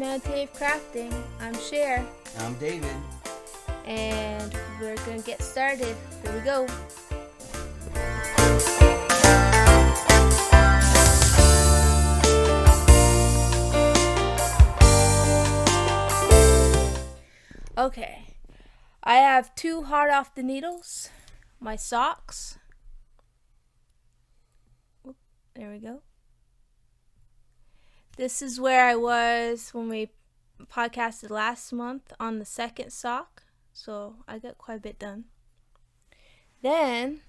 Meditative Crafting. I'm Cher. I'm David. And we're going to get started. Here we go. Okay. I have two hot off the needles. My socks. Oop, there we go. This is where I was when we podcasted last month on the second sock. So I got quite a bit done. Then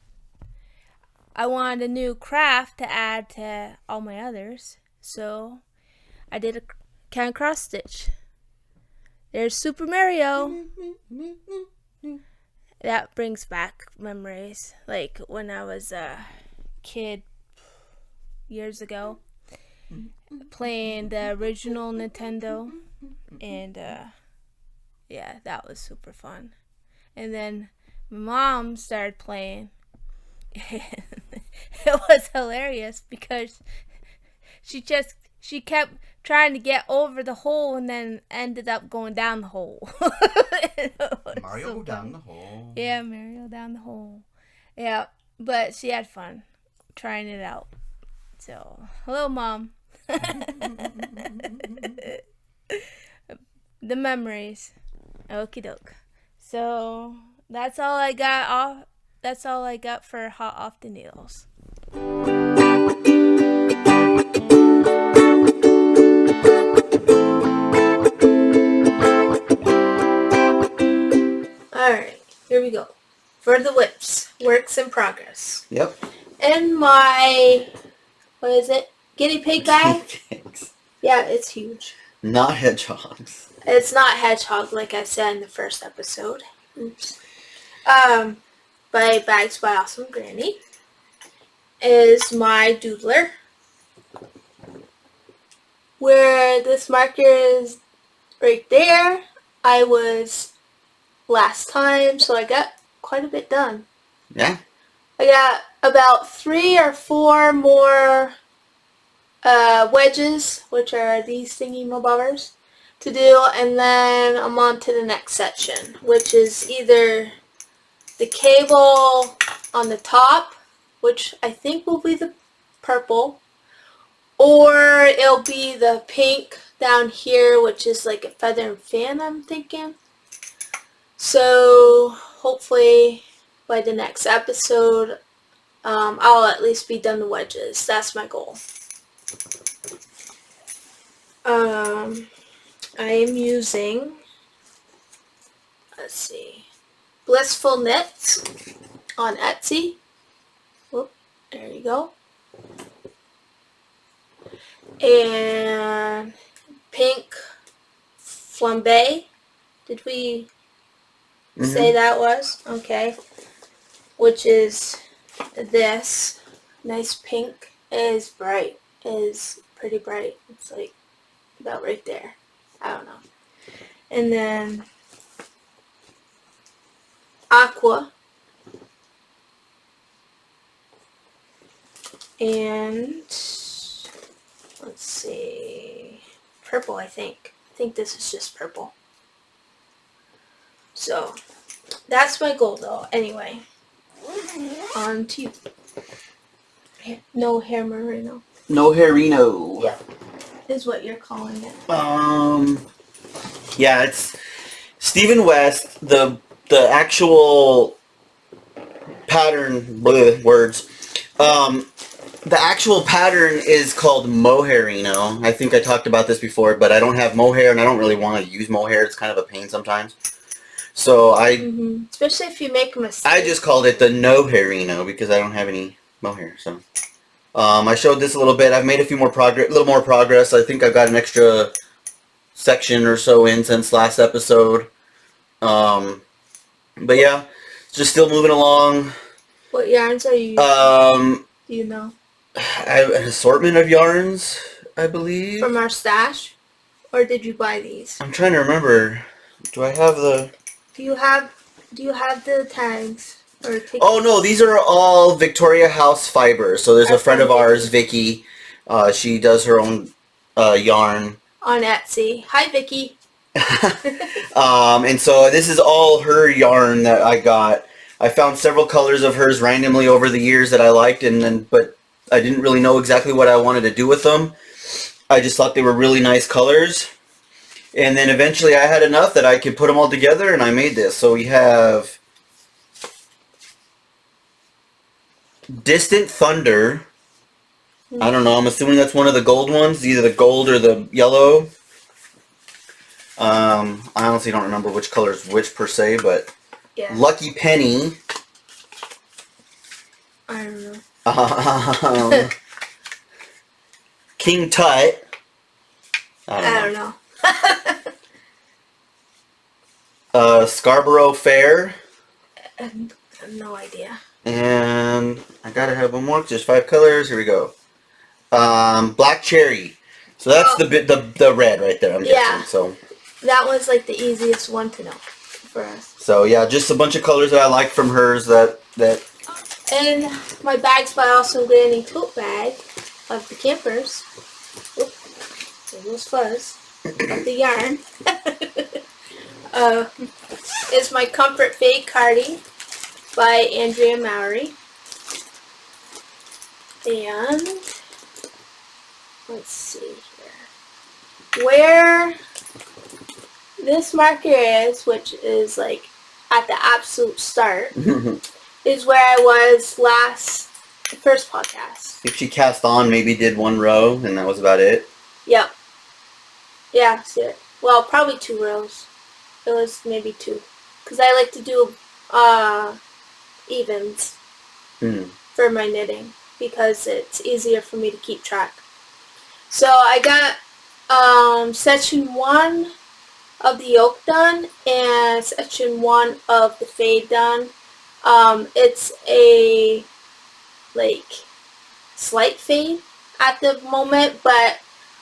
I wanted a new craft to add to all my others. So I did a can cross stitch. There's Super Mario. That brings back memories. Like when I was a kid years ago. Playing the original Nintendo. And yeah, that was super fun. And then my mom started playing. It was hilarious because she kept trying to get over the hole and then ended up going down the hole. Mario so down the hole. Yeah, Mario down the hole. Yeah, but she had fun trying it out. So, hello, Mom. The memories. Okie doke. So that's all I got for hot off the needles. Alright, here we go. For the whips. Works in progress. Yep. And my guinea pig bag? Thanks. Yeah, it's huge. Not hedgehogs. It's not hedgehog like I said in the first episode. Oops. By Bags by Awesome Granny is my doodler. Where this marker is right there, I was last time, so I got quite a bit done. Yeah. I got about 3 or 4 more wedges, which are these thingy-mabobbers, to do, and then I'm on to the next section, which is either the cable on the top, which I think will be the purple, or it'll be the pink down here, which is like a feather and fan, I'm thinking. So hopefully by the next episode, I'll at least be done the wedges. That's my goal. I am using, let's see, Blissful Knits on Etsy. Whoop, there you go. And Pink Flambe. Did we say that was? Okay. Which is this. Nice pink. It is bright. It is pretty bright. It's like about right there. I don't know. And then Aqua. And let's see. Purple, I think. I think this is just purple. So that's my goal though. Anyway. On to you. No hair merino. No hairino. Yeah. Is what you're calling it. Yeah, it's Stephen West. The actual pattern, words. The actual pattern is called mohairino. I think I talked about this before, but I don't have mohair, and I don't really want to use mohair. It's kind of a pain sometimes. So especially if you make a mistake. I just called it the no hairino because I don't have any mohair. So. I showed this a little bit. I've made a little more progress. I think I've got an extra section or so in since last episode. But yeah, just still moving along. What yarns are you using? Do you know? I have an assortment of yarns, I believe. From our stash? Or did you buy these? I'm trying to remember. Do I have the... Do you have the tags? Oh no, these are all Victoria House fibers. So there's a friend of ours, Vicky. She does her own yarn on Etsy. Hi, Vicky. And so this is all her yarn that I got. I found several colors of hers randomly over the years that I liked, but I didn't really know exactly what I wanted to do with them. I just thought they were really nice colors. And then eventually I had enough that I could put them all together, and I made this. So we have Distant Thunder. I don't know, I'm assuming that's one of the gold ones, either the gold or the yellow. I honestly don't remember which color is which per se, but Yeah. Lucky Penny. I don't know. King Tut. I don't know. Scarborough Fair. I have no idea. And I gotta have one more, just 5 colors. Here we go. Black Cherry. So that's the red right there, I'm guessing. So that was like the easiest one to know for us. So yeah, just a bunch of colors that I like from hers that. And my Bags by Awesome Granny tote bag of the campers. Oop, there goes fuzz of the yarn. Is my Comfort Fade Cardi by Andrea Mowry. And let's see here. Where this marker is, which is like at the absolute start, is where I was the first podcast. If she cast on, maybe did 1 row, and that was about it. Yep. Yeah, see, well, probably 2 rows. It was maybe 2. Because I like to do evens for my knitting, because it's easier for me to keep track. So I got section 1 of the yoke done and section 1 of the fade done. It's a slight fade at the moment, but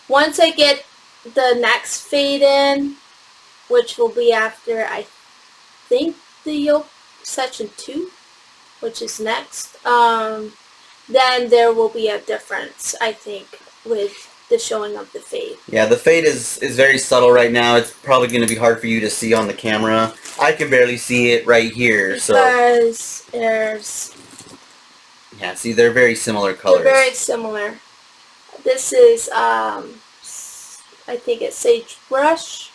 once I get the next fade in, which will be after I think the yoke section 2, which is next, then there will be a difference, I think, with the showing of the fade. Yeah, the fade is very subtle right now. It's probably going to be hard for you to see on the camera. I can barely see it right here. Because there's... Yeah, see, they're very similar colors. They're very similar. This is, I think it's Sagebrush,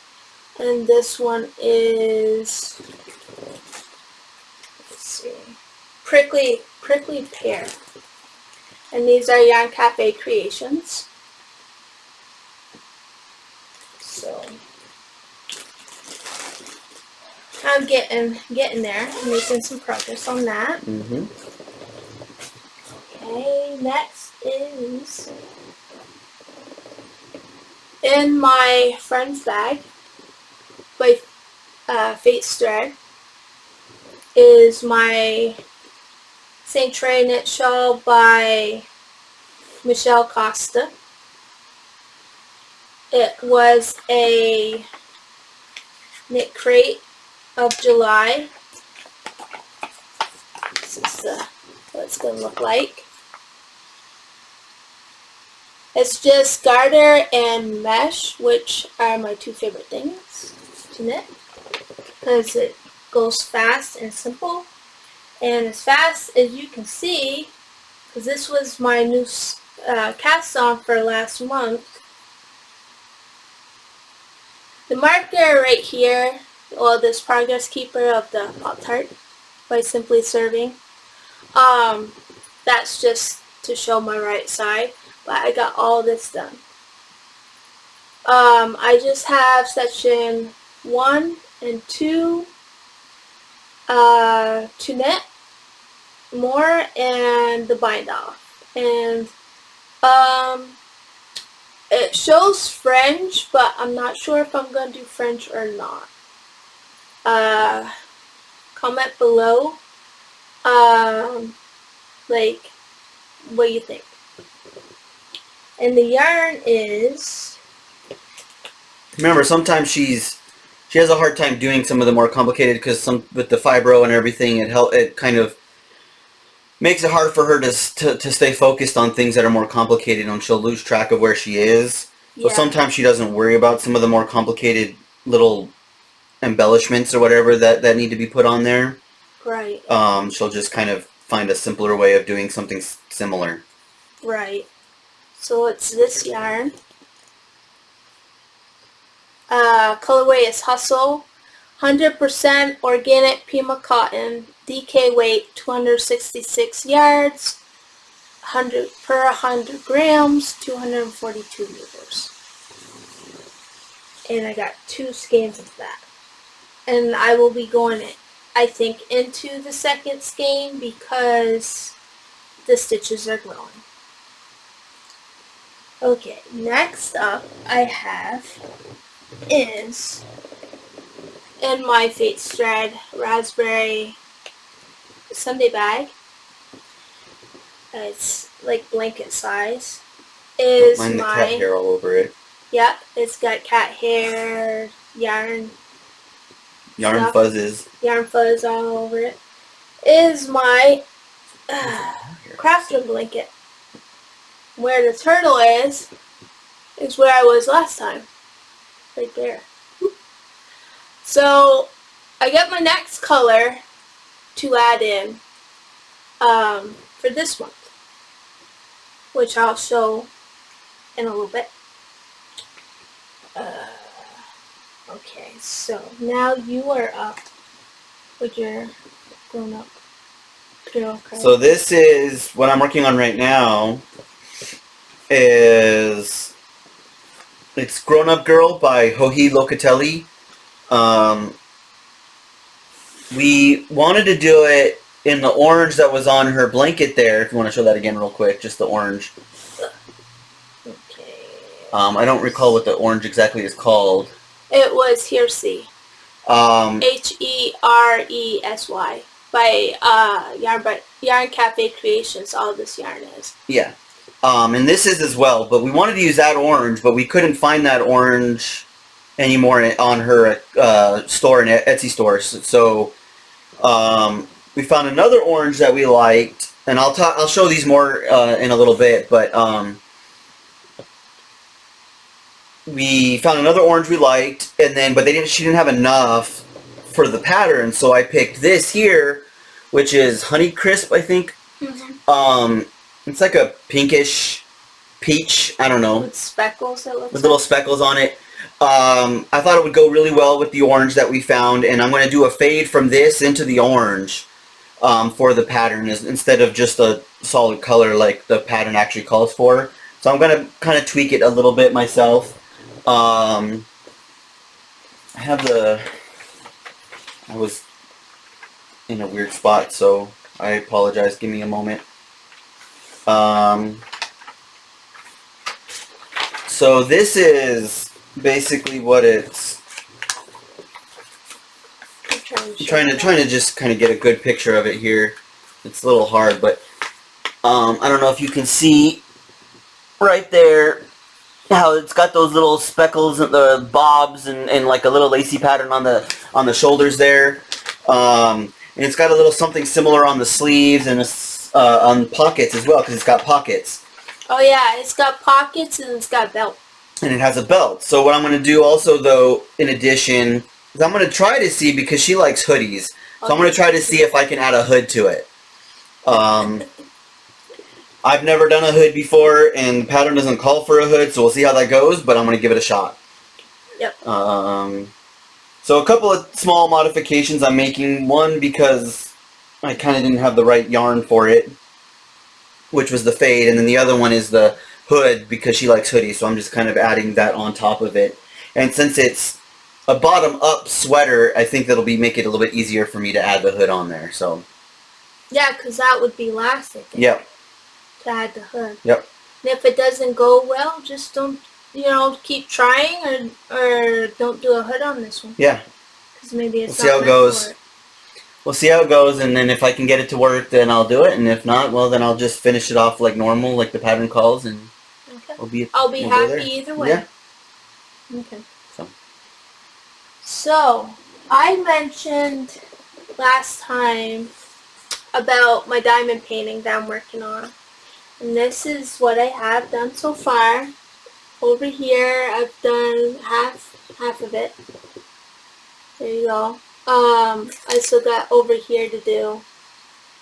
and this one is, let's see, Prickly Pear. And these are Yarn Cafe Creations. So I'm getting there, making some progress on that. Okay, next is in my friend's bag by Fate's Thread is my St. Trey knit shawl by Michelle Costa. It was a knit crate of July. This is what it's going to look like. It's just garter and mesh, which are my 2 favorite things to knit, because it goes fast and simple. And as fast as you can see, because this was my new cast on for last month, the marker right here, well, this Progress Keeper of the Pop-Tart by Simply Serving, that's just to show my right side, but I got all this done. I just have section 1 and 2 to knit more, and the bind off. And it shows fringe, but I'm not sure if I'm going to do fringe or not. Comment below, what you think. And the yarn is... Remember, sometimes she has a hard time doing some of the more complicated, because with the fibro and everything, it kind of makes it hard for her to stay focused on things that are more complicated, and she'll lose track of where she is. So sometimes she doesn't worry about some of the more complicated little embellishments or whatever that need to be put on there. Right. She'll just kind of find a simpler way of doing something similar. Right. So it's this yarn. Colorway is Hustle. 100% organic Pima cotton. DK weight 266 yards. 100 per 100 grams, 242 meters. And I got 2 skeins of that. And I will be going, I think, into the second skein because the stitches are growing. Okay, next up I have is in my Fates Thread Raspberry Sunday bag. It's like blanket size. Is Mine the my cat hair all over it. Yep, it's got cat hair, yarn stuff, yarn fuzz all over it. Is my crafting blanket. Where the turtle is where I was last time. Right there. So I got my next color to add in for this month, which I'll show in a little bit. Okay, so now you are up with your grown-up girl card. So this is what I'm working on right now. It's Grown Up Girl by Joji Locatelli. We wanted to do it in the orange that was on her blanket there. If you want to show that again real quick, just the orange. Okay. I don't recall what the orange exactly is called. It was Heresy. Heresy by Yarn Cafe Creations. All this yarn is. Yeah. And this is as well, but we wanted to use that orange, but we couldn't find that orange anymore on her store, in Etsy store. So we found another orange that we liked, and I'll show these more in a little bit, but we found another orange we liked, and then she didn't have enough for the pattern, so I picked this here, which is Honey Crisp, I think. Mm-hmm. It's like a pinkish peach, I don't know. With speckles, it looks with little speckles on it. I thought it would go really well with the orange that we found, and I'm going to do a fade from this into the orange for the pattern instead of just a solid color like the pattern actually calls for. So I'm going to kind of tweak it a little bit myself. I was in a weird spot, so I apologize. Give me a moment. So this is basically what it's. I'm trying to just kind of get a good picture of it here. It's a little hard, but I don't know if you can see right there how it's got those little speckles and the bobs and like a little lacy pattern on the shoulders there. And it's got a little something similar on the sleeves and on pockets as well, because it's got pockets. Oh yeah, it's got pockets and it's got a belt. And it has a belt. So what I'm going to do also, though, in addition, is I'm going to try to see, because she likes hoodies, so I'm going to try to see if I can add a hood to it. I've never done a hood before, and the pattern doesn't call for a hood, so we'll see how that goes, but I'm going to give it a shot. Yep. So a couple of small modifications I'm making. One, because I kind of didn't have the right yarn for it, which was the fade, and then the other one is the hood, because she likes hoodies, so I'm just kind of adding that on top of it. And since it's a bottom-up sweater, I think that'll make it a little bit easier for me to add the hood on there. So. Yeah, because that would be last, I think. Yep. To add the hood. Yep. And if it doesn't go well, just don't, keep trying, or don't do a hood on this one. Yeah. Because maybe it's not meant for it. We'll see how it goes, and then if I can get it to work, then I'll do it, and if not, well, then I'll just finish it off like normal, like the pattern calls, and I'll be happy either way. Yeah. Okay. So, I mentioned last time about my diamond painting that I'm working on. And this is what I have done so far. over here I've done half of it. There you go. I still got over here to do.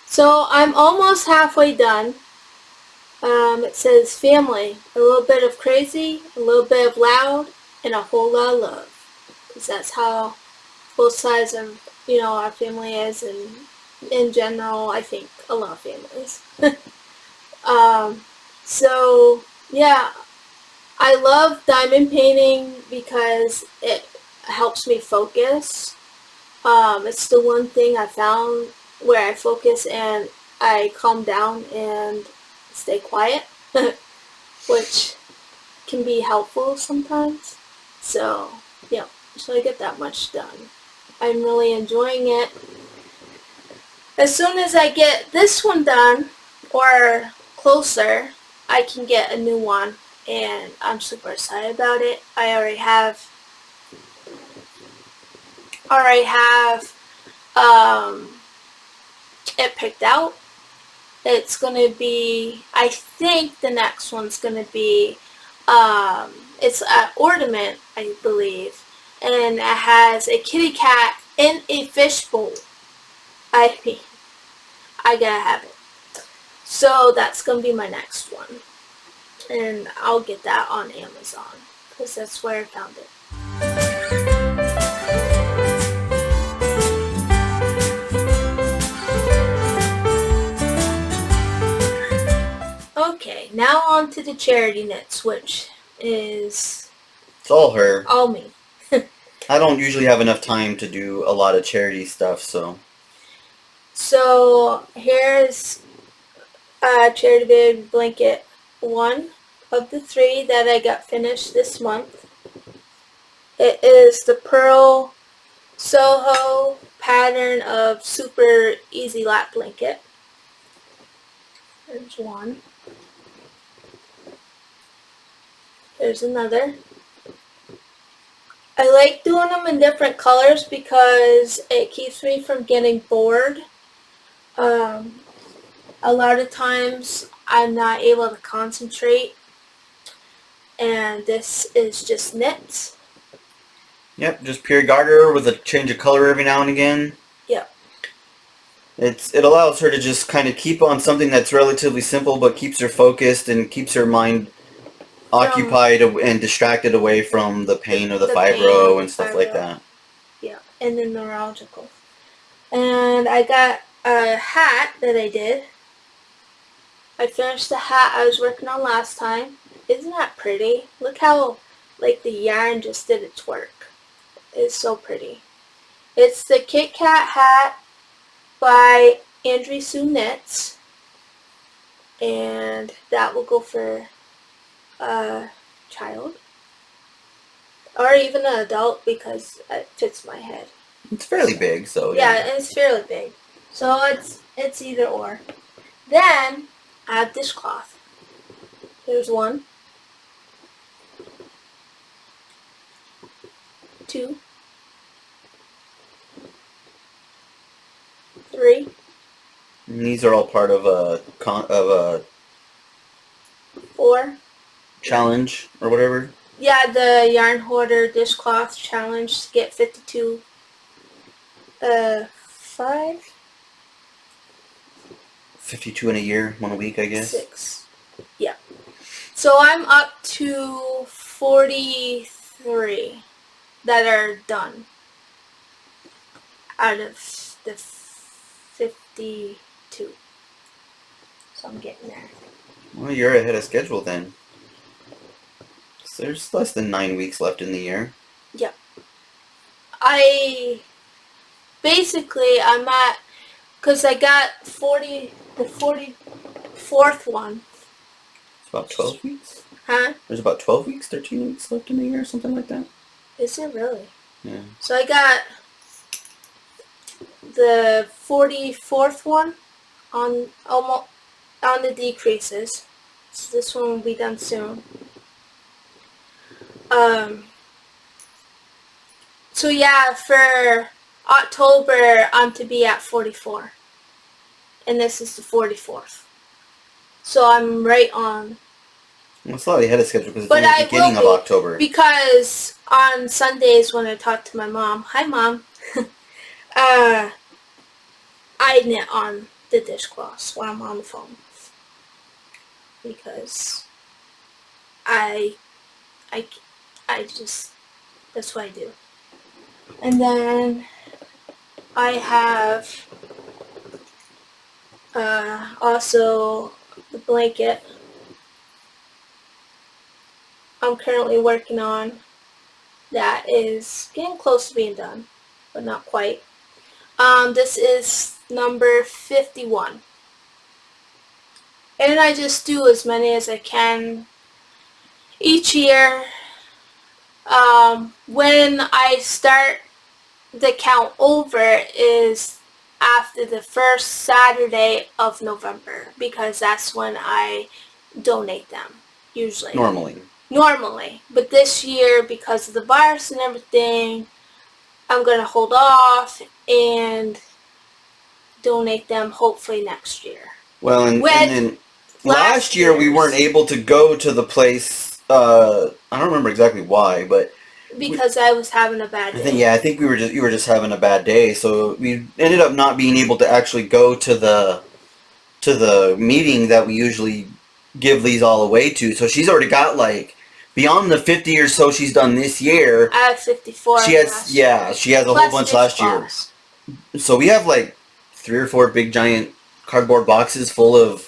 So I'm almost halfway done. It says family, a little bit of crazy, a little bit of loud, and a whole lot of love. Because that's how both sides of, our family is, and in general, I think a lot of families. So, yeah, I love diamond painting because it helps me focus. It's the one thing I found where I focus and I calm down and stay quiet, which can be helpful sometimes. So, yeah, so I get that much done. I'm really enjoying it. As soon as I get this one done, or closer, I can get a new one, and I'm super excited about it. I already have it picked out. It's gonna be, I think the next one's gonna be, it's an ornament, I believe, and it has a kitty cat in a fishbowl. I mean, I gotta have it. So that's gonna be my next one, and I'll get that on Amazon because that's where I found it. Okay, now on to the charity knits, which is It's all her. all me. I don't usually have enough time to do a lot of charity stuff, so. So here's Charity Baby blanket 1 of the 3 that I got finished this month. It is the Pearl Soho pattern of super easy lap blanket. There's one. There's another. I like doing them in different colors because it keeps me from getting bored. A lot of times I'm not able to concentrate, and this is just knits. Yep, just pure garter with a change of color every now and again. Yep. It allows her to just kind of keep on something that's relatively simple, but keeps her focused and keeps her mind occupied and distracted away from the pain of the fibro and stuff like that. Yeah, and the neurological. And I got a hat that I did. I finished the hat I was working on last time. Isn't that pretty? Look how, like, the yarn just did its work. It's so pretty. It's the Kit Kat hat by Andrea Sue Knits. And that will go for a child. Or even an adult because it fits my head. It's fairly big, so yeah, it's fairly big. So it's either or. Then I have dishcloth. Here's 1, 2, 3. And these are all part of a 4. challenge or whatever. Yeah, the Yarn Hoarder Dishcloth Challenge to get 52. 5. 52 in a year, 1 a week, I guess. 6. Yeah. So I'm up to 43 that are done out of the 52. So I'm getting there. Well, you're ahead of schedule then. So there's less than 9 weeks left in the year. Yep. I'm at, because I got the 44th one. It's about 12 weeks? Huh? There's about 12 weeks, 13 weeks left in the year, something like that. Is it really? Yeah. So I got the 44th one on the decreases. So this one will be done soon. So yeah, for October, I'm to be at 44. And this is the 44th. So I'm right on. I'm slightly ahead of schedule because it's But in the I beginning of will be, October. because on Sundays when I talk to my mom, hi mom, I knit on the dishcloths while I'm on the phone. Because I just, that's what I do. And then I have also the blanket I'm currently working on that is getting close to being done, but not quite. This is number 51. And I just do as many as I can each year. When I start the count over is after the first Saturday of November, because that's when I donate them, usually. Normally. But this year, because of the virus and everything, I'm going to hold off and donate them hopefully next year. Well, and then last year we weren't able to go to the place. I don't remember exactly why, but because I was having a bad day. I think you were just having a bad day, so we ended up not being able to actually go to the meeting that we usually give these all away to. So she's already got like beyond the 50 or so she's done this year. I have 54. She has she has a whole bunch last year. So we have like 3 or 4 big giant cardboard boxes full of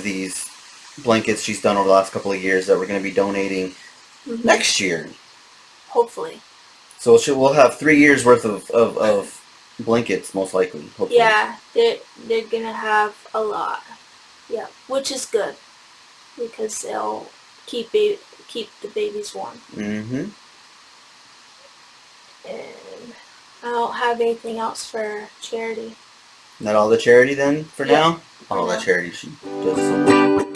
these blankets she's done over the last couple of years that we're going to be donating next year. Hopefully. So we'll have 3 years worth of blankets, most likely. Hopefully. Yeah, they're going to have a lot. Yeah, which is good because they'll keep the babies warm. Mm-hmm. And I don't have anything else for charity. Not all the charity then for now? All that charity she does so much.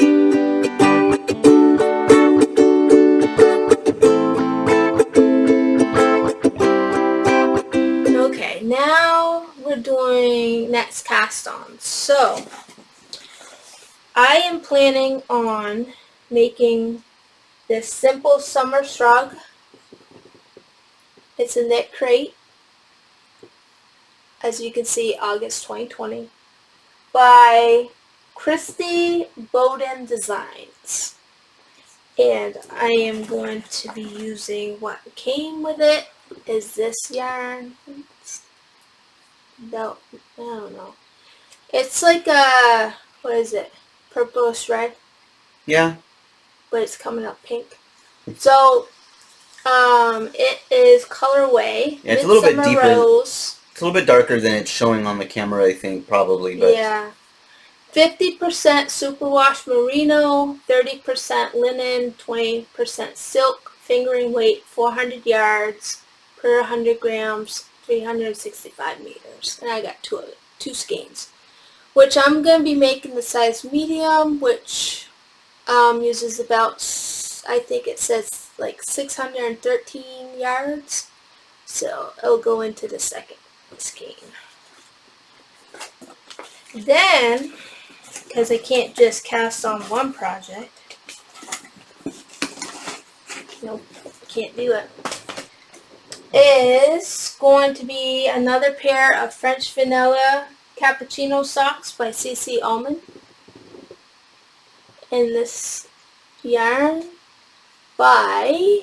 Okay, now we're doing next cast-ons. So, I am planning on making this simple summer shrug. It's a knit crate. As you can see, August 2020. By Christy Bowden Designs. And I am going to be using what came with it is this yarn. No, I don't know. It's like a, what is it? Purplish red? Yeah. But it's coming up pink. So, it is colorway. Yeah, it's a little bit deeper. Rose. It's a little bit darker than it's showing on the camera, I think, probably. But yeah. 50% superwash merino, 30% linen, 20% silk, fingering weight 400 yards per 100 grams, 365 meters. And I got two skeins, which I'm going to be making the size medium, which uses about, I think it says like 613 yards. So it'll go into the second skein. Then, because I can't just cast on one project. Nope, can't do it. Is going to be another pair of French Vanilla Cappuccino socks by CC Almond. In this yarn by,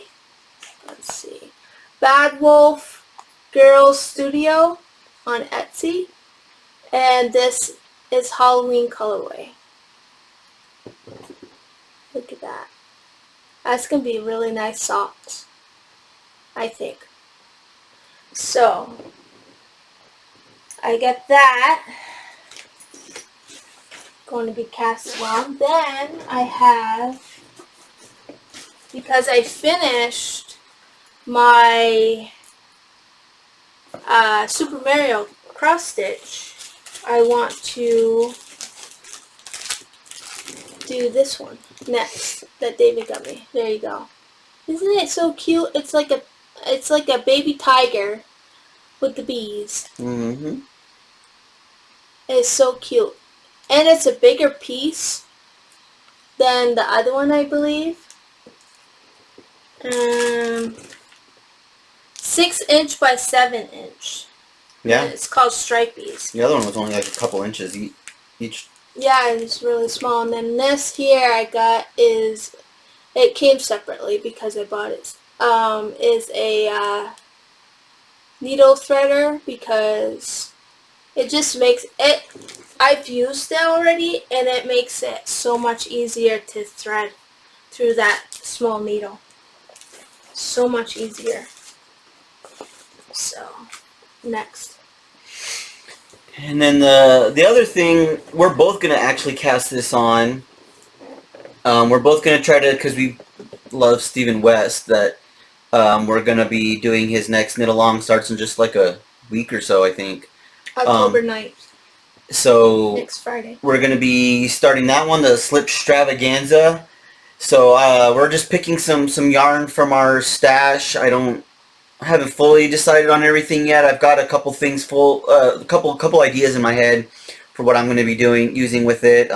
let's see, Bad Wolf Girls Studio on Etsy. And this is Halloween colorway. Look at that. That's going to be really nice socks, I think. So, I get that. Going to be cast well. Then I have, because I finished my Super Mario cross stitch, I want to do this one next that David got me. There you go. Isn't it so cute? It's like a baby tiger with the bees. Mm-hmm. It's so cute. And it's a bigger piece. than the other one, I believe. 6" by 7" Yeah. And it's called Stripies. The other one was only like a couple inches each. Yeah, it's really small. And then this here I got is, it came separately because I bought it. Is a needle threader because it just makes it. I've used it already, and it makes it so much easier to thread through that small needle. So much easier. So, next. And then the other thing, we're both going to actually cast this on. We're both going to try to, because we love Stephen West, that we're going to be doing his next knit along. Starts in just like a week or so, I think. October 9th. So next Friday. We're going to be starting that one, the Slip Stravaganza. So we're just picking some yarn from our stash. I haven't fully decided on everything yet. I've got a couple things a couple ideas in my head for what I'm going to be using with it.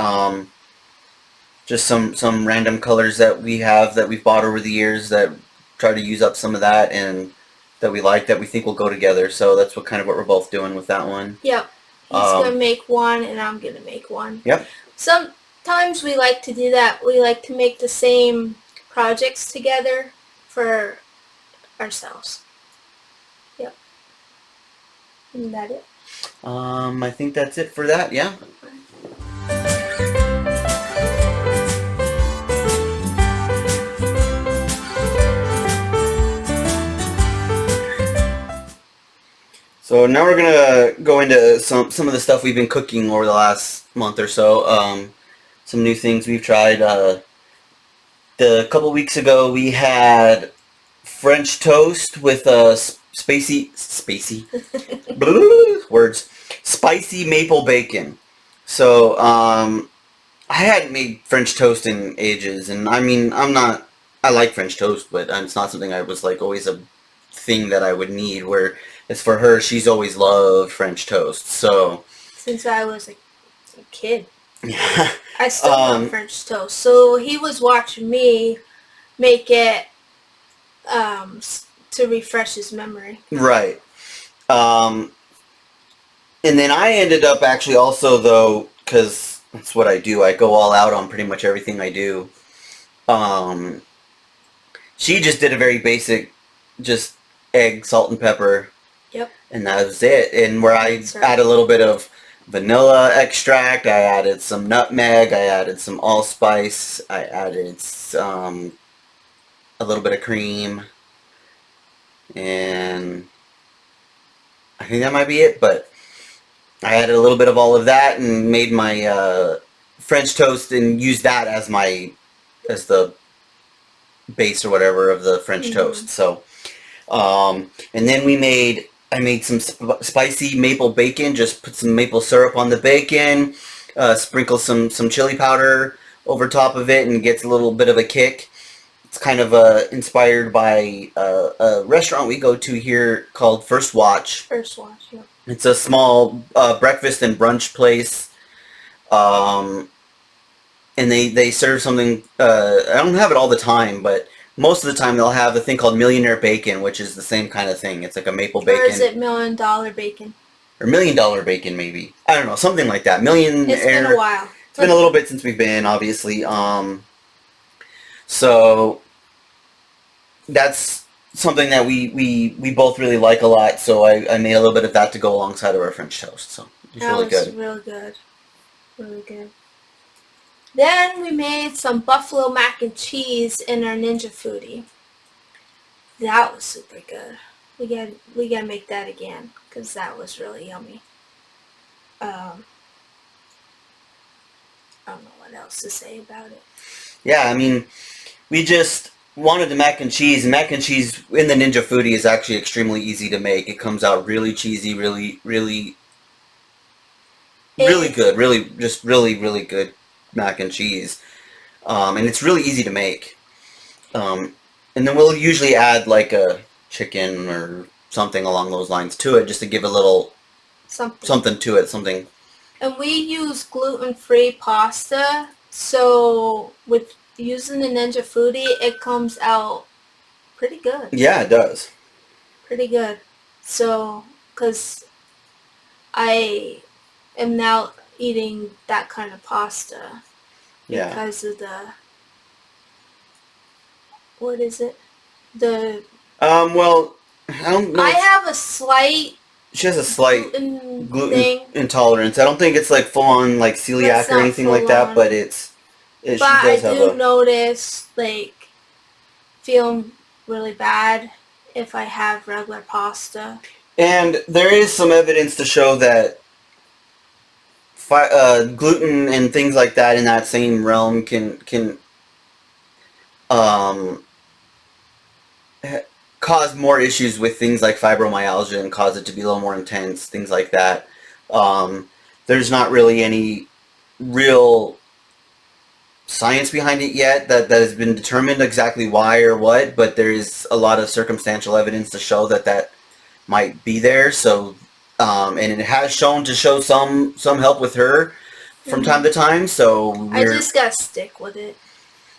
Just some random colors that we've bought over the years that try to use up some of that and that we like, that we think will go together. So that's what we're both doing with that one. Yep. He's going to make one and I'm going to make one. Yep. Sometimes we like to do that. We like to make the same projects together for ourselves. Yep. Isn't that it? I think that's it for that, yeah. So now we're gonna go into some of the stuff we've been cooking over the last month or so. Some new things we've tried. The couple weeks ago we had French toast with spicy maple bacon. So I hadn't made French toast in ages, and I mean I like French toast, but it's not something I was like always a thing that I would need. Where it's for her, she's always loved French toast. So since I was a kid, yeah, I still love French toast. So he was watching me make it to refresh his memory. Right. And then I ended up actually also, though, because that's what I do. I go all out on pretty much everything I do. She just did a very basic, just egg, salt, and pepper. Yep. And that was it. And where I add a little bit of vanilla extract, I added some nutmeg, I added some allspice, I added a little bit of cream, and I think that might be it. But I added a little bit of all of that and made my French toast and used that as the base or whatever of the French toast. So, and then I made some spicy maple bacon. Just put some maple syrup on the bacon, sprinkle some chili powder over top of it, and it gets a little bit of a kick. It's kind of inspired by a restaurant we go to here called First Watch. First Watch, yeah. It's a small breakfast and brunch place. And they serve something, I don't have it all the time, but most of the time they'll have a thing called Millionaire Bacon, which is the same kind of thing. It's like a maple bacon. Or is it $1 million bacon? Or $1 million bacon, maybe. I don't know, something like that. Millionaire. It's been a while. It's been a little bit since we've been, obviously. So that's something that we both really like a lot. So I made a little bit of that to go alongside of our French toast. So it's really good. Real good. Really good. Then we made some buffalo mac and cheese in our Ninja Foodie. That was super good. We gotta make that again because that was really yummy. I don't know what else to say about it. Yeah, I mean, we just wanted the mac and cheese. And mac and cheese in the Ninja Foodie is actually extremely easy to make. It comes out really cheesy, really good. Really good mac and cheese. And it's really easy to make. And then we'll usually add like a chicken or something along those lines to it just to give a little something to it. Something. And we use gluten-free pasta So with using the Ninja Foodie, it comes out pretty good. Yeah, it does. Pretty good. So, because I am now eating that kind of pasta Yeah. because of the, what is it? The Well, I don't know. I have a slight She has a slight gluten gluten thing, intolerance. I don't think it's like full on like but celiac it's or not anything full like that, on. but But she I does have do a. notice like feeling really bad if I have regular pasta. And there is some evidence to show that gluten and things like that in that same realm can um, cause more issues with things like fibromyalgia and cause it to be a little more intense, things like that. There's not really any real science behind it yet that has been determined exactly why or what, but there is a lot of circumstantial evidence to show that might be there. So, and it has shown to show some help with her from time to time. So I just gotta stick with it.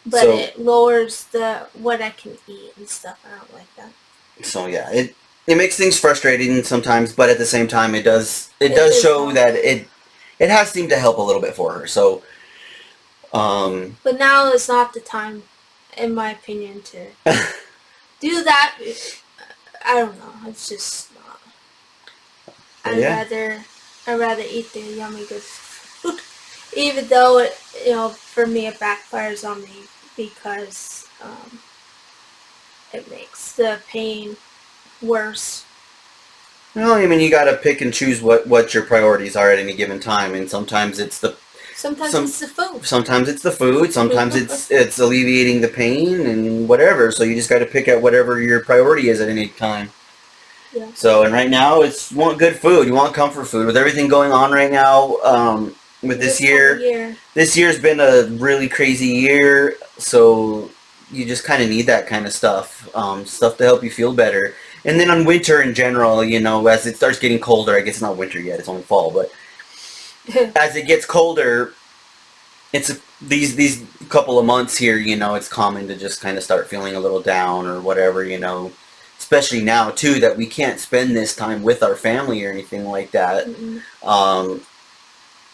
But so it lowers the what I can eat and stuff. I don't like that. so yeah, it makes things frustrating sometimes, but at the same time, it does is show help. that it has seemed to help a little bit for her. So, But now is not the time, in my opinion, to do that. I don't know. It's just not. I'd rather eat the yummy good food, even though it for me it backfires on me because it makes the pain worse. Well, I mean, you got to pick and choose what your priorities are at any given time, and sometimes it's the it's the food. Sometimes it's the food. Sometimes it's alleviating the pain and whatever. So you just got to pick at whatever your priority is at any time. Yeah. So, and right now, you want good food. You want comfort food. With everything going on right now, with this year, this year's been a really crazy year. So you just kind of need that kind of stuff, stuff to help you feel better. And then on winter in general, as it starts getting colder, I guess it's not winter yet; it's only fall. But as it gets colder, it's these couple of months here. It's common to just kind of start feeling a little down or whatever. Especially now too that we can't spend this time with our family or anything like that.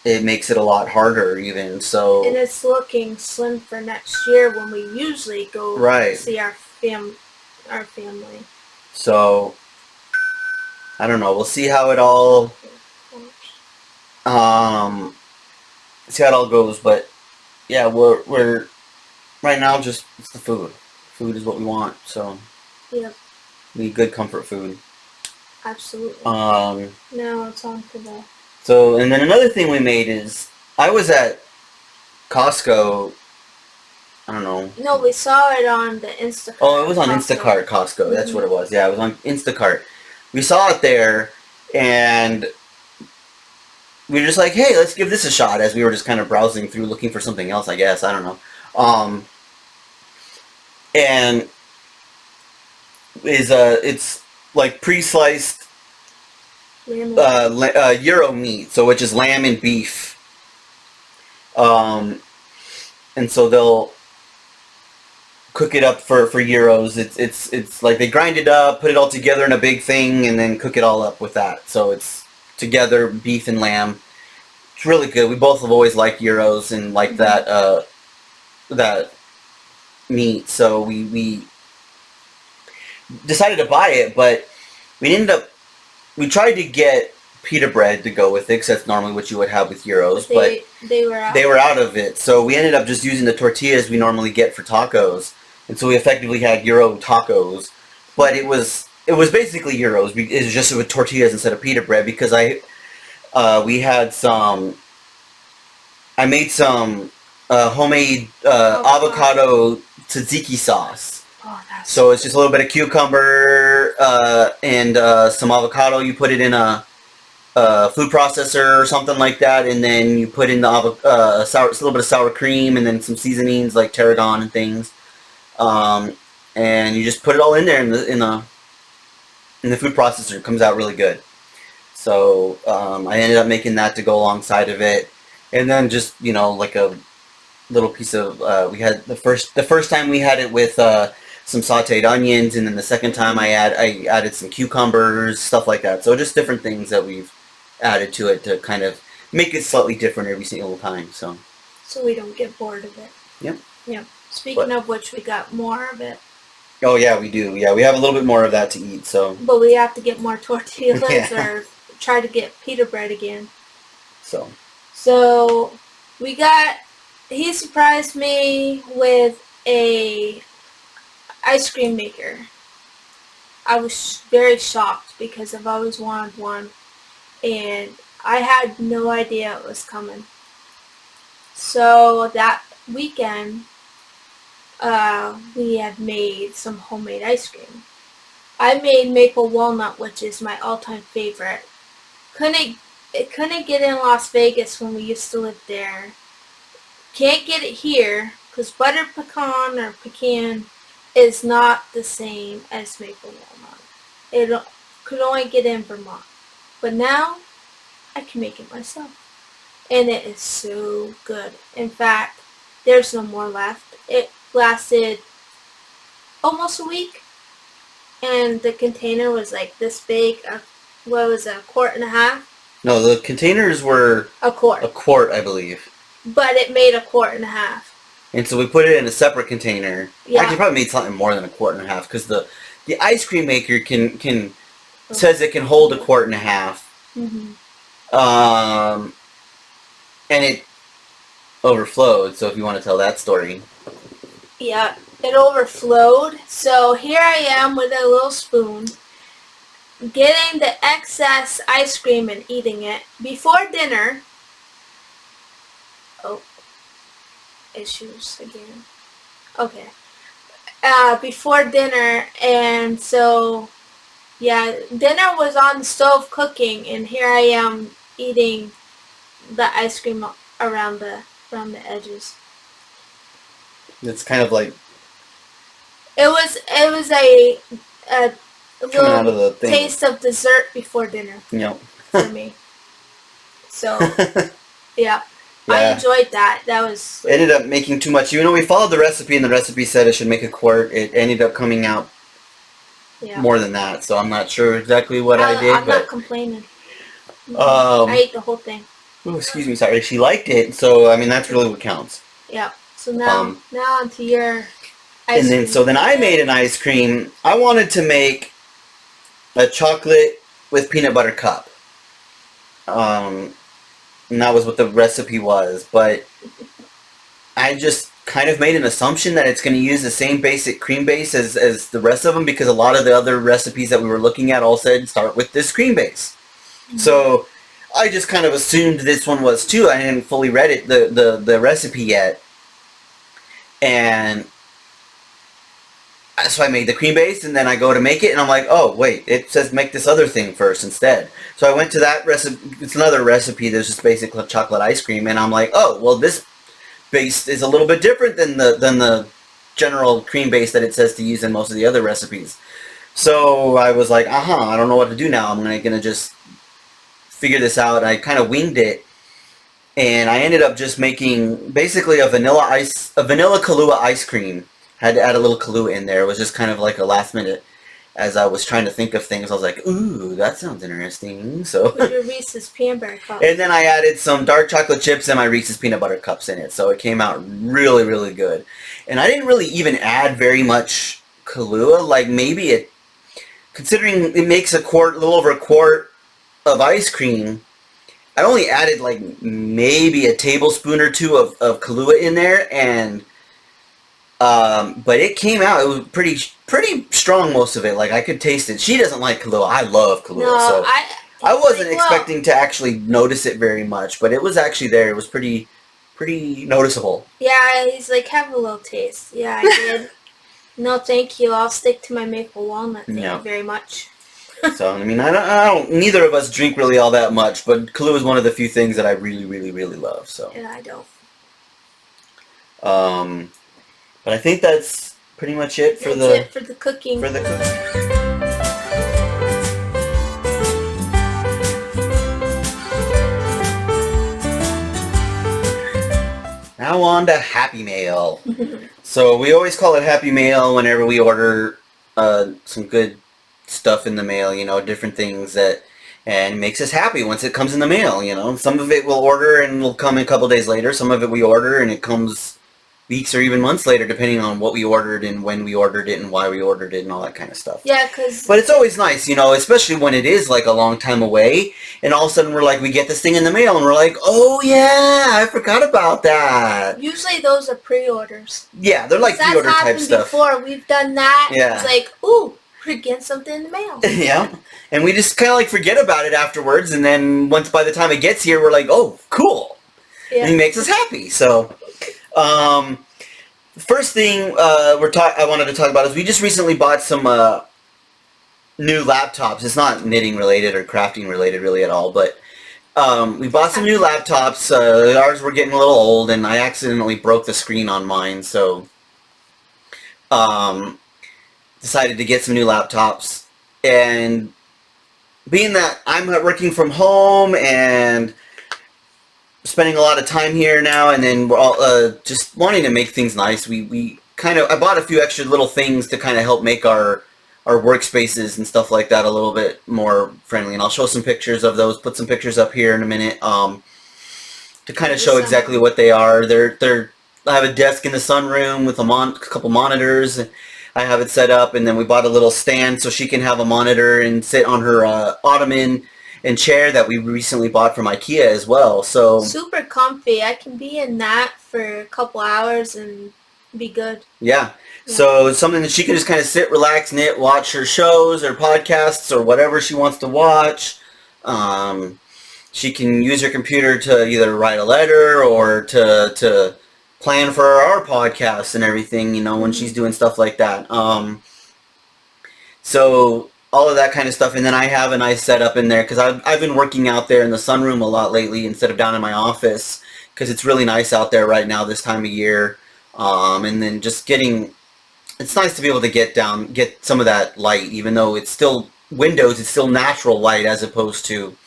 It makes it a lot harder even. So. And it's looking slim for next year when we usually go see our family. So, I don't know. We'll see how it all goes. But yeah, we're right now just it's the food. Food is what we want. So yep. We need good comfort food. Absolutely. Now it's on to the. So and then another thing we made is I was at Costco. I don't know. No, we saw it on the Instacart. Oh, it was on Instacart Costco. That's what it was. Yeah, it was on Instacart. We saw it there, and we were just like, hey, let's give this a shot, as we were just kind of browsing through looking for something else, I guess. I don't know. And it's like pre-sliced gyro meat, so which is lamb and beef. And so they'll cook it up for gyros. It's like they grind it up, put it all together in a big thing, and then cook it all up with that. So it's together beef and lamb. It's really good. We both have always liked gyros and like that meat. So we decided to buy it, but we tried to get pita bread to go with it, because that's normally what you would have with gyros, but they were out of it. So we ended up just using the tortillas we normally get for tacos, and so we effectively had gyro tacos. But it was basically gyros. It was just with tortillas instead of pita bread, because I made some homemade avocado tzatziki sauce. So it's just a little bit of cucumber and some avocado. You put it in a food processor or something like that, and then you put in the a little bit of sour cream, and then some seasonings like tarragon and things, and you just put it all in there in the food processor. It comes out really good. So I ended up making that to go alongside of it, and then just like a little piece of we had the first time we had it with some sautéed onions, and then the second time I added some cucumbers, stuff like that. So just different things that we've added to it to kind of make it slightly different every single time. So we don't get bored of it. Yep. Yep. Speaking of which, we got more of it. Oh yeah, we do. Yeah, we have a little bit more of that to eat. So. But we have to get more tortillas Yeah. or try to get pita bread again. So we got. He surprised me with a ice cream maker. I was very shocked because I've always wanted one, and I had no idea it was coming. So that weekend, we had made some homemade ice cream. I made maple walnut, which is my all-time favorite. Couldn't get in Las Vegas when we used to live there. Can't get it here because butter pecan is not the same as maple walnut. It could only get in Vermont. But now, I can make it myself. And it is so good. In fact, there's no more left. It lasted almost a week. And the container was like this big. What was it, a quart and a half? no, the containers were A quart. a quart, I believe. But it made a quart and a half. And so we put it in a separate container. Yeah. Actually, probably made something more than a quart and a half because the ice cream maker can says it can hold a quart and a half. Mm-hmm. And it overflowed. So if you want to tell that story. Yeah, it overflowed. So here I am with a little spoon, getting the excess ice cream and eating it before dinner. Oh, issues again. Okay. Before dinner, and so, yeah, dinner was on the stove cooking, and here I am eating the ice cream around the edges. It's kind of like It was a coming out of little the thing. taste of dessert before dinner Yep. for me. So, yeah. I Yeah. enjoyed that. That was... Ended up making too much. Even though we followed the recipe and the recipe said it should make a quart, it ended up coming out more than that. So I'm not sure exactly what I did. I'm not complaining. I ate the whole thing. Oh, excuse me. Sorry. She liked it. So, I mean, that's really what counts. Yeah. So now onto your ice and then, cream. So then I made an ice cream. I wanted to make a chocolate with peanut butter cup. And that was what the recipe was. But I just kind of made an assumption that it's going to use the same basic cream base as the rest of them because a lot of the other recipes that we were looking at all said start with this cream base. Mm-hmm. So I just kind of assumed this one was too. I hadn't fully read it, the recipe yet. And so I made the cream base, and then I go to make it, and I'm like, oh, wait, it says make this other thing first instead. So I went to that recipe. It's another recipe. There's just basic chocolate ice cream, and I'm like, oh, well, this base is a little bit different than the general cream base that it says to use in most of the other recipes. So I was like, I don't know what to do now. I'm gonna just figure this out. I kind of winged it. And I ended up just making basically a vanilla Kahlua ice cream. Had to add a little Kahlua in there. It was just kind of like a last minute. As I was trying to think of things, I was like, ooh, that sounds interesting. So. With your Reese's peanut butter cups. And then I added some dark chocolate chips and my Reese's peanut butter cups in it. So it came out really, really good. And I didn't really even add very much Kahlua. Like maybe considering it makes a little over a quart of ice cream, I only added like maybe a tablespoon or two of Kahlua in there, and but it came out. It was pretty strong, most of it. Like I could taste it. She doesn't like Kahlua. I love Kahlua, so I wasn't expecting to actually notice it very much, but it was actually there. It was pretty noticeable. Yeah, he's like, have a little taste. Yeah, I did. No, thank you. I'll stick to my maple walnut. Thank you very much. So, I mean, I don't, neither of us drink really all that much, but Kahlua is one of the few things that I really, really, really love, so. Yeah, I don't. But I think that's pretty much it for the cooking. For the cooking. Now on to Happy Mail. So we always call it Happy Mail whenever we order some good stuff in the mail, different things and it makes us happy once it comes in the mail. Some of it we'll order and will come a couple days later. Some of it we order and it comes weeks or even months later, depending on what we ordered and when we ordered it and why we ordered it and all that kind of stuff. Yeah, because... But it's always nice, especially when it is like a long time away, and all of a sudden we're like, we get this thing in the mail, and we're like, oh yeah, I forgot about that. Usually those are pre-orders. Yeah, they're like pre-order type stuff. Before we've done that. Yeah. It's like, ooh, we're getting something in the mail. Yeah, and we just kind of like forget about it afterwards, and then by the time it gets here, we're like, oh, cool. Yeah. And it makes us happy. So, the first thing I wanted to talk about is we just recently bought some new laptops. It's not knitting related or crafting related really at all, but we bought some new laptops. Ours were getting a little old, and I accidentally broke the screen on mine, so decided to get some new laptops. And being that I'm working from home and spending a lot of time here now, and then we're all just wanting to make things nice, I bought a few extra little things to kind of help make our workspaces and stuff like that a little bit more friendly, and I'll show some pictures of those, put some pictures up here in a minute, to kind of show exactly what they are. I have a desk in the sunroom with a couple monitors. I have it set up, and then we bought a little stand so she can have a monitor and sit on her ottoman and chair that we recently bought from IKEA as well. So super comfy. I can be in that for a couple hours and be good. Yeah. So it's something that she can just kind of sit, relax, knit, watch her shows or podcasts or whatever she wants to watch. She can use her computer to either write a letter or to plan for our podcasts and everything, when she's doing stuff like that. So all of that kind of stuff, and then I have a nice setup in there because I've been working out there in the sunroom a lot lately instead of down in my office because it's really nice out there right now this time of year. And then just it's nice to be able to get some of that light, even though it's still windows, it's still natural light as opposed to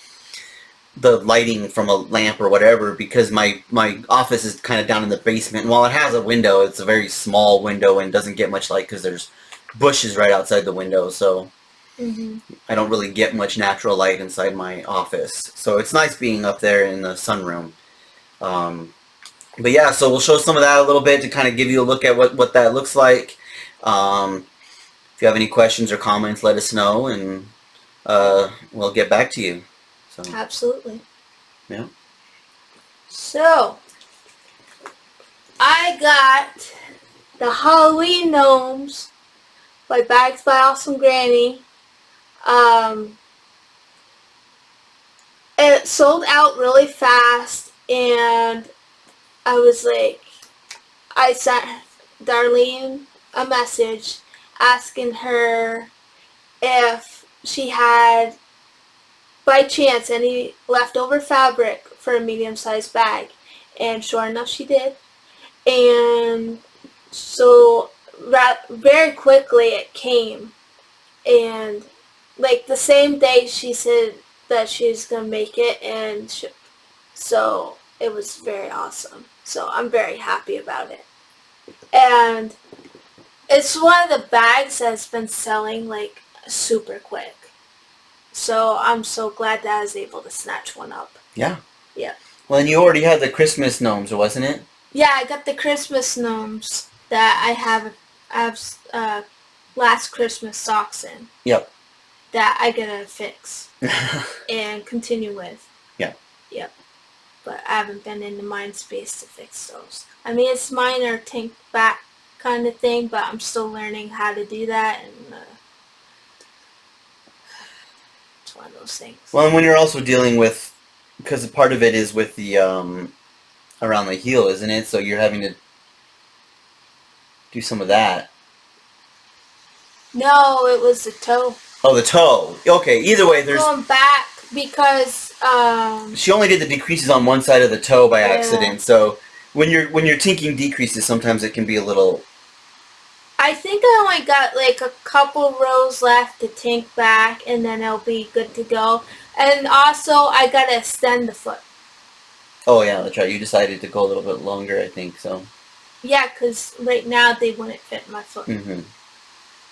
the lighting from a lamp or whatever, because my office is kind of down in the basement, and while it has a window, it's a very small window and doesn't get much light because there's bushes right outside the window, so I don't really get much natural light inside my office. So it's nice being up there in the sunroom. But yeah, so we'll show some of that a little bit to kind of give you a look at what that looks like. If you have any questions or comments, let us know, and we'll get back to you. So. Absolutely. Yeah. So, I got the Halloween gnomes by Bags by Awesome Granny. It sold out really fast, and I sent Darlene a message asking her if she had, by chance, any leftover fabric for a medium-sized bag, and sure enough she did. And so very quickly it came, and like the same day she said that she was gonna make it, and so it was very awesome. So I'm very happy about it, and it's one of the bags that's been selling like super quick. So I'm so glad that I was able to snatch one up. Yeah. Yeah. Well, and you already had the Christmas gnomes, wasn't it? Yeah, I got the Christmas gnomes that I have last Christmas socks in. Yep. That I gotta fix and continue with. Yeah. Yep. But I haven't been in the mind space to fix those. I mean, it's minor tank back kind of thing, but I'm still learning how to do that, and it's one of those things. Well, and when you're also dealing with, because part of it is with the around the heel, isn't it? So you're having to do some of that. No, it was the toe. Oh, the toe. Okay, either way, there's going back because she only did the decreases on one side of the toe by accident. So when you're tinking decreases, sometimes it can be a little. I think I only got like a couple rows left to tink back, and then it'll be good to go. And also, I gotta extend the foot. Oh yeah, that's right. You decided to go a little bit longer, I think. So. Yeah, because right now they wouldn't fit my foot. Mm-hmm.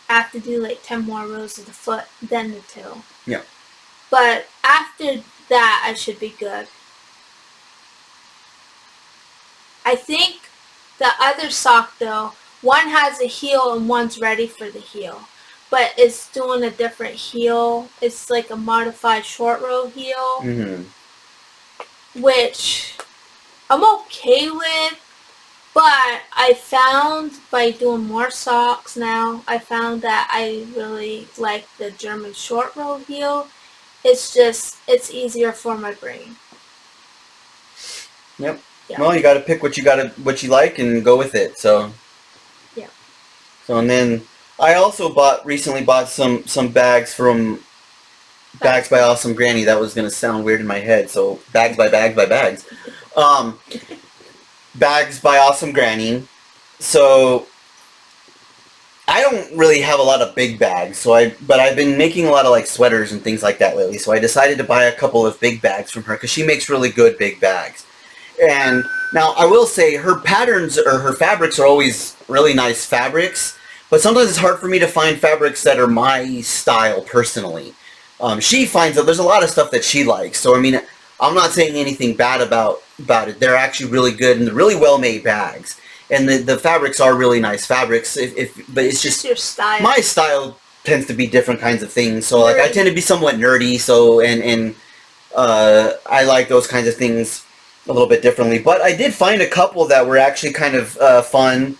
I have to do like 10 more rows of the foot, then the toe. Yeah. But after that, I should be good. I think the other sock, though, one has a heel and one's ready for the heel. But it's doing a different heel. It's like a modified short row heel. Mm-hmm. Which I'm okay with. But I found by doing more socks now, I found that I really like the German short row heel. It's easier for my brain. Yep. Yeah. Well, you got to pick what you like and go with it. So. Yeah. So and then I also recently bought some bags from Bags by Awesome Granny. That was gonna sound weird in my head. So Bags by Bags. Bags by Awesome Granny. So I don't really have a lot of big bags, but I've been making a lot of like sweaters and things like that lately. So I decided to buy a couple of big bags from her because she makes really good big bags. And now I will say her patterns or her fabrics are always really nice fabrics, but sometimes it's hard for me to find fabrics that are my style personally. She finds that there's a lot of stuff that she likes. So I mean, I'm not saying anything bad about it. They're actually really good and really well made bags. And the fabrics are really nice fabrics. But it's just your style. My style tends to be different kinds of things. So like I tend to be somewhat nerdy. So and I like those kinds of things a little bit differently. But I did find a couple that were actually kind of fun.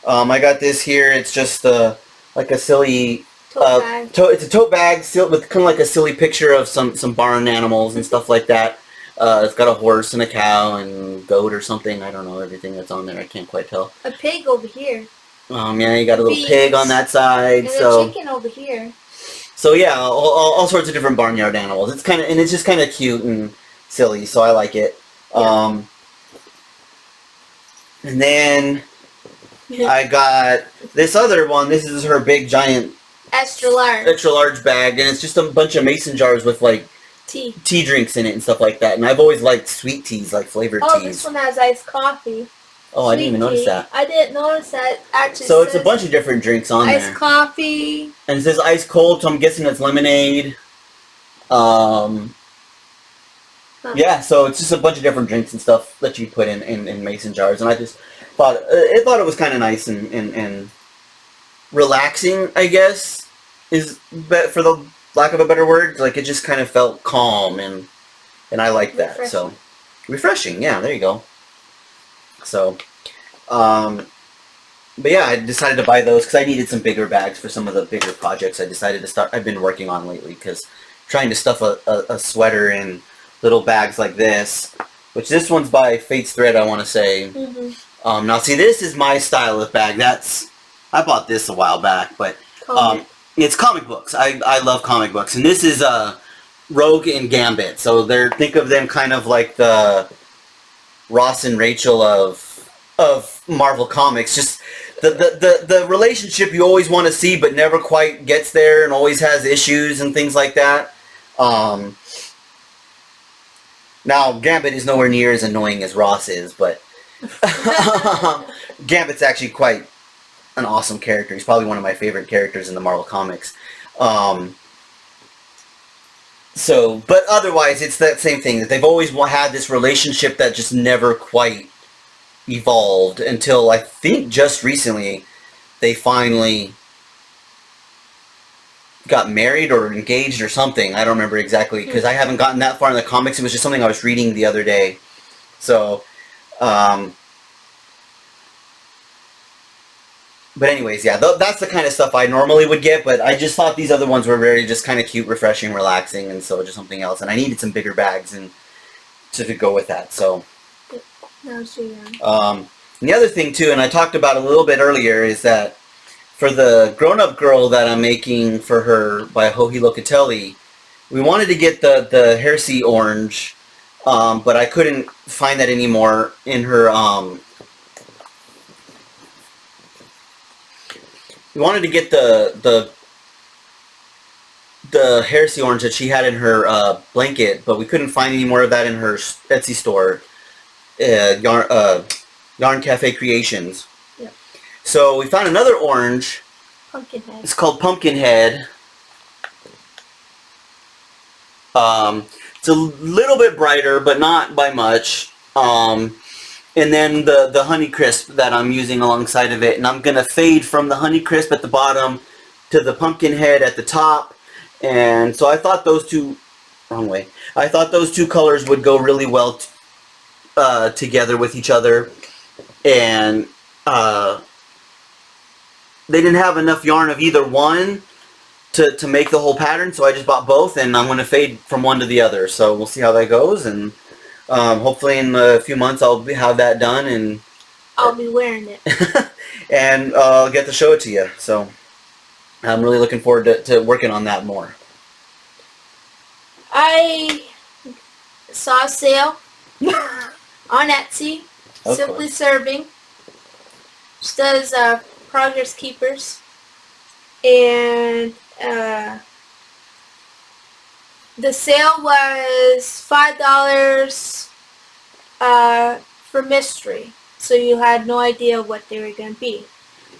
I got this here. It's just like a silly tote bag. It's a tote bag with kind of like a silly picture of some barn animals and stuff like that. It's got a horse and a cow and goat or something. I don't know everything that's on there. I can't quite tell. A pig over here. Yeah, you got a little pig on that side. And so a chicken over here. So yeah, all sorts of different barnyard animals. It's just kind of cute and silly. So I like it. Yeah. And then I got this other one. This is her big giant extra large bag, and it's just a bunch of mason jars with like tea drinks in it and stuff like that. And I've always liked sweet teas, like flavored teas. Oh, this one has iced coffee. Oh, I didn't even notice that. I didn't notice that. Actually, so it's a bunch of different drinks on there. Iced coffee. And it says ice cold, so I'm guessing it's lemonade. Yeah, so it's just a bunch of different drinks and stuff that you put in mason jars, and I just thought it was kind of nice and relaxing, I guess, for the lack of a better word. Like it just kind of felt calm, and I like that. Refreshing. So refreshing, yeah. There you go. So, but yeah, I decided to buy those because I needed some bigger bags for some of the bigger projects I decided to start. I've been working on lately because trying to stuff a sweater in little bags like this, which this one's by Fate's Thread, I want to say. Mm-hmm. Now see, this is my style of bag. I bought this a while back, but it's comic books. I love comic books, and this is Rogue and Gambit. So think of them kind of like the Ross and Rachel of Marvel Comics. Just the relationship you always want to see, but never quite gets there, and always has issues and things like that. Now, Gambit is nowhere near as annoying as Ross is, but Gambit's actually quite an awesome character. He's probably one of my favorite characters in the Marvel Comics. But otherwise, it's that same thing, that they've always had this relationship that just never quite evolved until, I think, just recently, they finally got married or engaged or something. I don't remember exactly because I haven't gotten that far in the comics. It was just something I was reading the other day. So, but anyways, yeah, that's the kind of stuff I normally would get, but I just thought these other ones were very just kind of cute, refreshing, relaxing, and so just something else. And I needed some bigger bags and to go with that. So, and the other thing too, and I talked about a little bit earlier, is that for the grown-up girl that I'm making for her by Hohi Locatelli, we wanted to get the Hair Sea Orange, but I couldn't find that anymore in her. We wanted to get the Hair Sea Orange that she had in her blanket, but we couldn't find any more of that in her Etsy store. Yarn Cafe Creations. Yep. So we found another orange. Pumpkinhead. It's called Pumpkinhead. It's a little bit brighter, but not by much. And then the Honey Crisp that I'm using alongside of it. And I'm going to fade from the Honey Crisp at the bottom to the Pumpkinhead at the top. And so I thought those two... Wrong way. I thought those two colors would go really well together with each other. And they didn't have enough yarn of either one to make the whole pattern. So I just bought both. And I'm going to fade from one to the other. So we'll see how that goes. And... hopefully in a few months I'll have that done and I'll be wearing it. and I'll get to show it to you. So I'm really looking forward to working on that more. I saw a sale on Etsy. Of Simply course. Serving. She does progress keepers. And the sale was $5 for mystery. So you had no idea what they were going to be.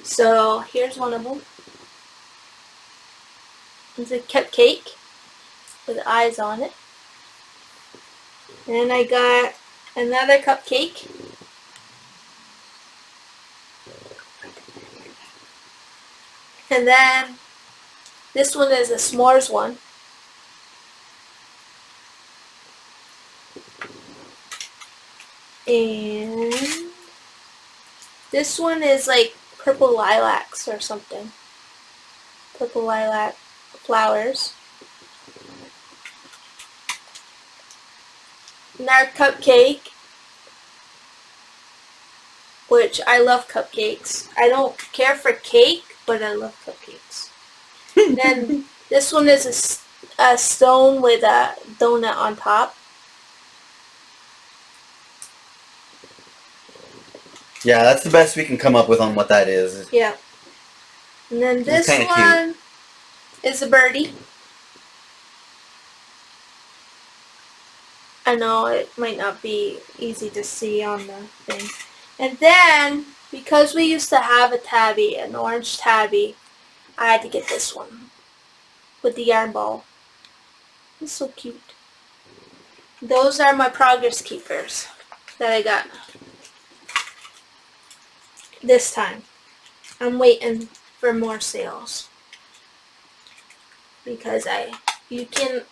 So here's one of them. It's a cupcake with eyes on it. And I got another cupcake. And then this one is a s'mores one. And this one is like purple lilacs or something. Purple lilac flowers. And our cupcake, which I love cupcakes. I don't care for cake, but I love cupcakes. Then this one is a stone with a donut on top. Yeah, that's the best we can come up with on what that is. Yeah. And then this kinda one is a birdie. I know it might not be easy to see on the thing. And then, because we used to have a tabby, an orange tabby, I had to get this one with the yarn ball. It's so cute. Those are my progress keepers that I got this time. I'm waiting for more sales because you can't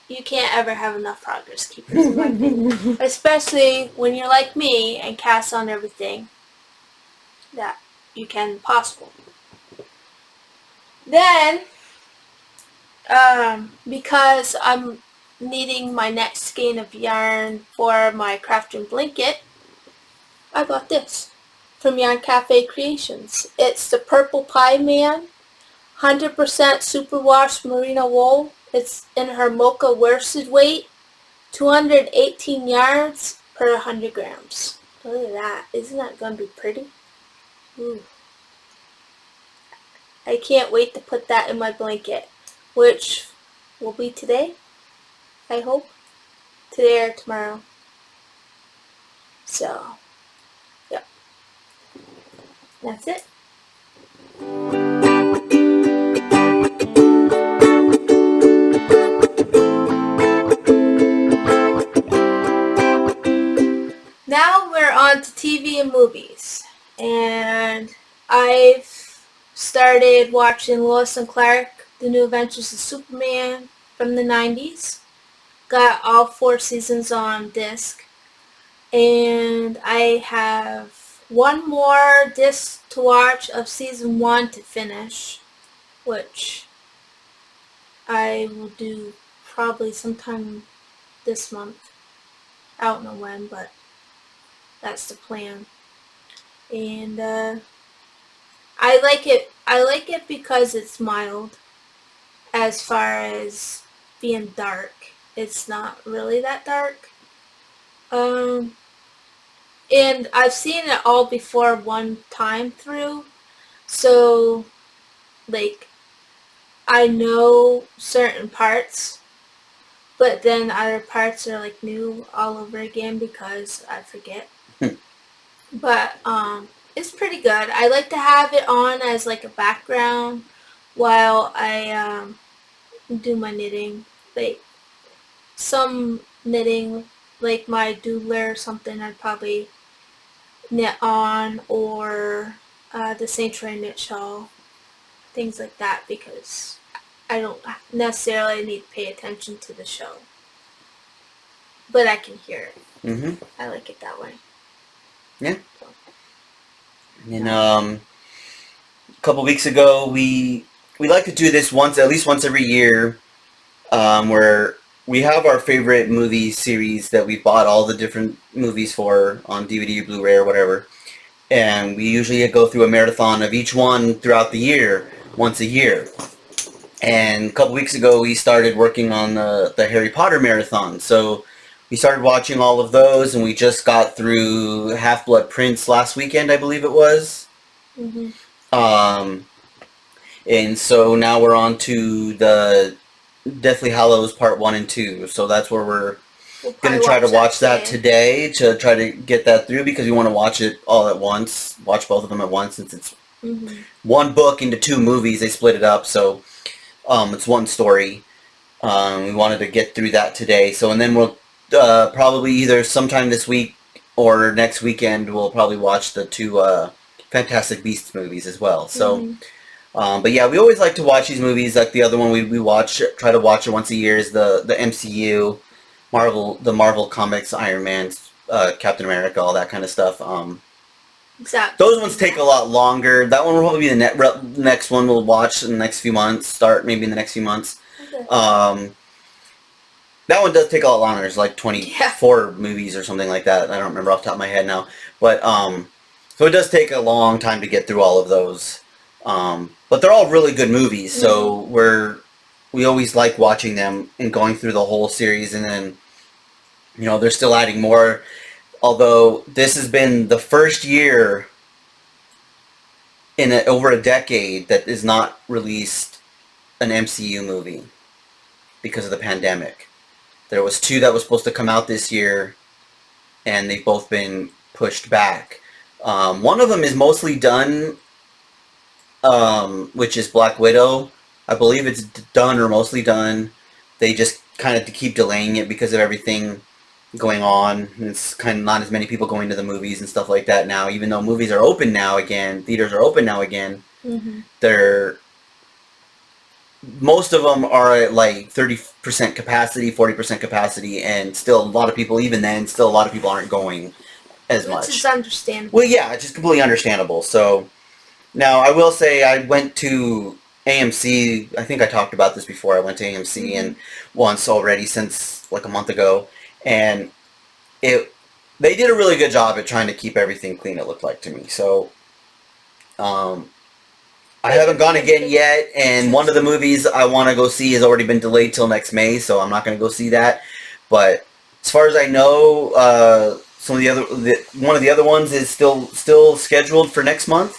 ever have enough progress keepers in my opinion. Especially when you're like me and cast on everything that you can possible. Then because I'm needing my next skein of yarn for my crafting blanket, I bought this from Yarn Cafe Creations. It's the Purple Pie Man, 100% superwash merino wool. It's in her mocha worsted weight, 218 yards per 100 grams. Look at that. Isn't that going to be pretty? Ooh. I can't wait to put that in my blanket, which will be today, I hope. Today or tomorrow. So, yep. That's it. Now we're on to TV and movies. And I've started watching Lois and Clark, The New Adventures of Superman from the 90s. Got all 4 seasons on disc. And I have one more disc to watch of season 1 to finish, which I will do probably sometime this month. I don't know when, but that's the plan. And I like it. I like it because it's mild as far as being dark. It's not really that dark. And I've seen it all before one time through, so like I know certain parts, but then other parts are like new all over again because I forget. but it's pretty good. I like to have it on as like a background while I do my knitting. Like some knitting, like my doodler or something, I'd probably knit on, or the Saint Tray knit shawl, things like that, because I don't necessarily need to pay attention to the show, but I can hear it. Mm-hmm. I like it that way. Yeah. So, And a couple weeks ago, we like to do this at least once every year, where we have our favorite movie series that we bought all the different movies for on DVD, Blu-ray, or whatever, and we usually go through a marathon of each one throughout the year, once a year. And a couple weeks ago, we started working on the Harry Potter marathon. So we started watching all of those, and we just got through Half-Blood Prince last weekend, I believe it was. mm-hmm. And so now we're on to the Deathly Hallows Part 1 and 2. So that's where we're going to try to watch that today to try to get that through, because we want to watch it all at once, watch both of them at once, since it's one book into 2 movies. They split it up, so it's one story. We wanted to get through that today. So, and then we'll probably either sometime this week or next weekend, we'll probably watch the 2 Fantastic Beasts movies as well. So, but yeah, we always like to watch these movies. Like the other one we try to watch it once a year is the MCU, the Marvel Comics, Iron Man, Captain America, all that kind of stuff. Exactly. Those ones take a lot longer. That one will probably be the next one we'll watch in the next few months. Start maybe in the next few months. Okay. That one does take a lot longer. It's like 24 movies or something like that. I don't remember off the top of my head now. But so it does take a long time to get through all of those. But they're all really good movies. So we always like watching them and going through the whole series, and then they're still adding more. Although this has been the first year in over a decade that is not released an MCU movie because of the pandemic. There was 2 that was supposed to come out this year, and they've both been pushed back. One of them is mostly done, which is Black Widow. I believe it's done or mostly done. They just kind of keep delaying it because of everything going on. It's kind of not as many people going to the movies and stuff like that now, even though movies are open now again, theaters are open now again. Most of them are at like 30% capacity, 40% capacity, and still a lot of people, even then, still a lot of people aren't going as much. Which is understandable. Well, yeah, it's just completely understandable. So now I will say I went to AMC. I think I talked about this before. I went to AMC and once already since like a month ago. And they did a really good job at trying to keep everything clean, it looked like to me. So, I haven't gone again yet, and one of the movies I want to go see has already been delayed till next May, so I'm not going to go see that. But as far as I know, one of the other ones is still scheduled for next month,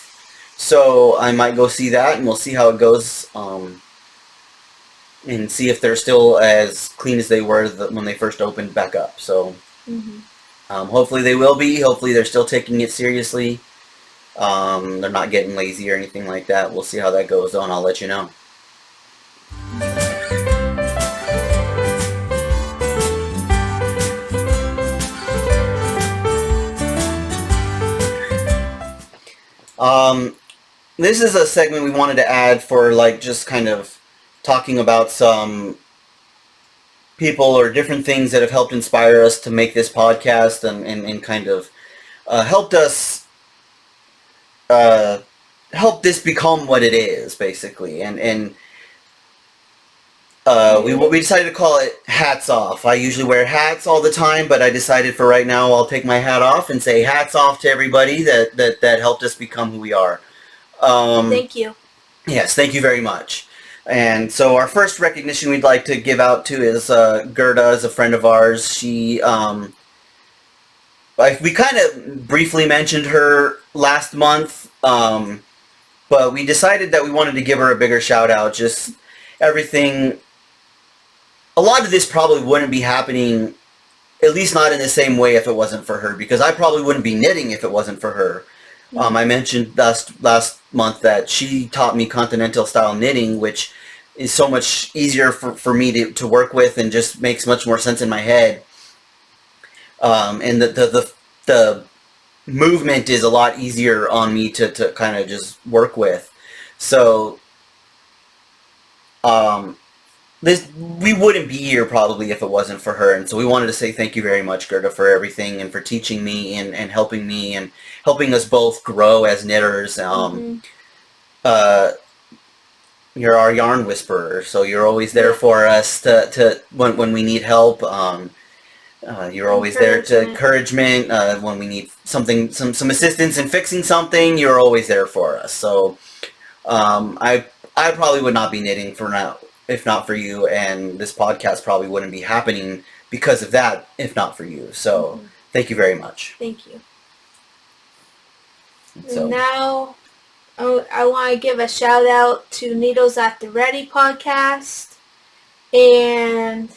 so I might go see that, and we'll see how it goes. And see if they're still as clean as they were when they first opened back up. So, hopefully they will be. Hopefully they're still taking it seriously. They're not getting lazy or anything like that. We'll see how that goes, though, and I'll let you know. This is a segment we wanted to add for, like, just kind of talking about some people or different things that have helped inspire us to make this podcast and kind of helped us help this become what it is, basically. And we decided to call it Hats Off. I usually wear hats all the time, but I decided for right now I'll take my hat off and say hats off to everybody that helped us become who we are. Thank you. Yes, thank you very much. And so our first recognition we'd like to give out to is Gerda, is a friend of ours. We kind of briefly mentioned her last month, but we decided that we wanted to give her a bigger shout out. Just everything, a lot of this probably wouldn't be happening at least not in the same way if it wasn't for her, because I probably wouldn't be knitting if it wasn't for her. I mentioned last month that she taught me continental style knitting, which is so much easier for me to work with and just makes much more sense in my head. And the movement is a lot easier on me to kind of just work with. So we wouldn't be here probably if it wasn't for her, and so we wanted to say thank you very much, Gerda, for everything and for teaching me and helping me and helping us both grow as knitters. You're our yarn whisperer, so you're always there for us to when we need help. You're always there to encouragement when we need some assistance in fixing something. You're always there for us. So I probably would not be knitting for now if not for you, and this podcast probably wouldn't be happening because of that if not for you. So thank you very much. Thank you. So now I want to give a shout out to Needles at the Ready podcast and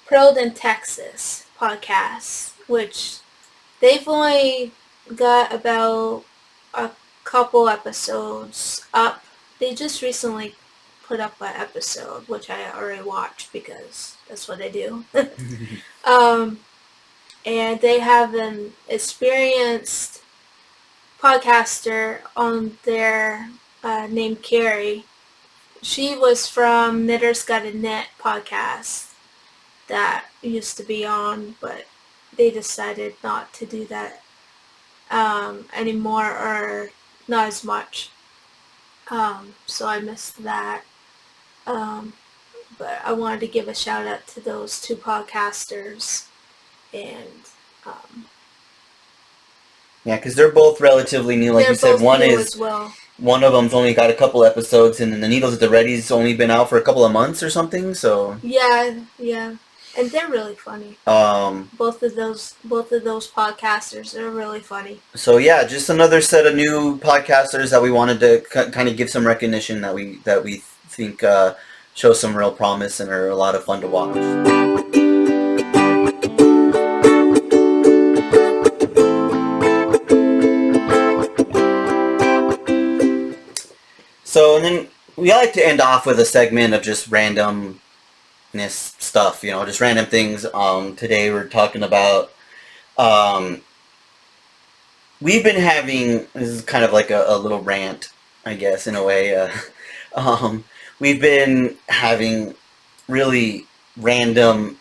Pearled in Texas podcast, which they've only got about a couple episodes up. They just recently put up an episode, which I already watched because that's what I do. And they have an experienced podcaster on there named Carrie. She was from Knitter's Gotta Knit podcast that used to be on, but they decided not to do that anymore, or not as much. So I missed that. But I wanted to give a shout out to those two podcasters, and yeah, because they're both relatively new, like you said. One of them's only got a couple episodes, and then the Needles at the Ready's only been out for a couple of months or something. So yeah, and they're really funny. Both of those podcasters are really funny. So yeah, just another set of new podcasters that we wanted to kind of give some recognition that we think show some real promise and are a lot of fun to watch. So, and then we like to end off with a segment of just randomness stuff, just random things. Today we're talking about, we've been having, this is kind of like a little rant, I guess, in a way. We've been having really random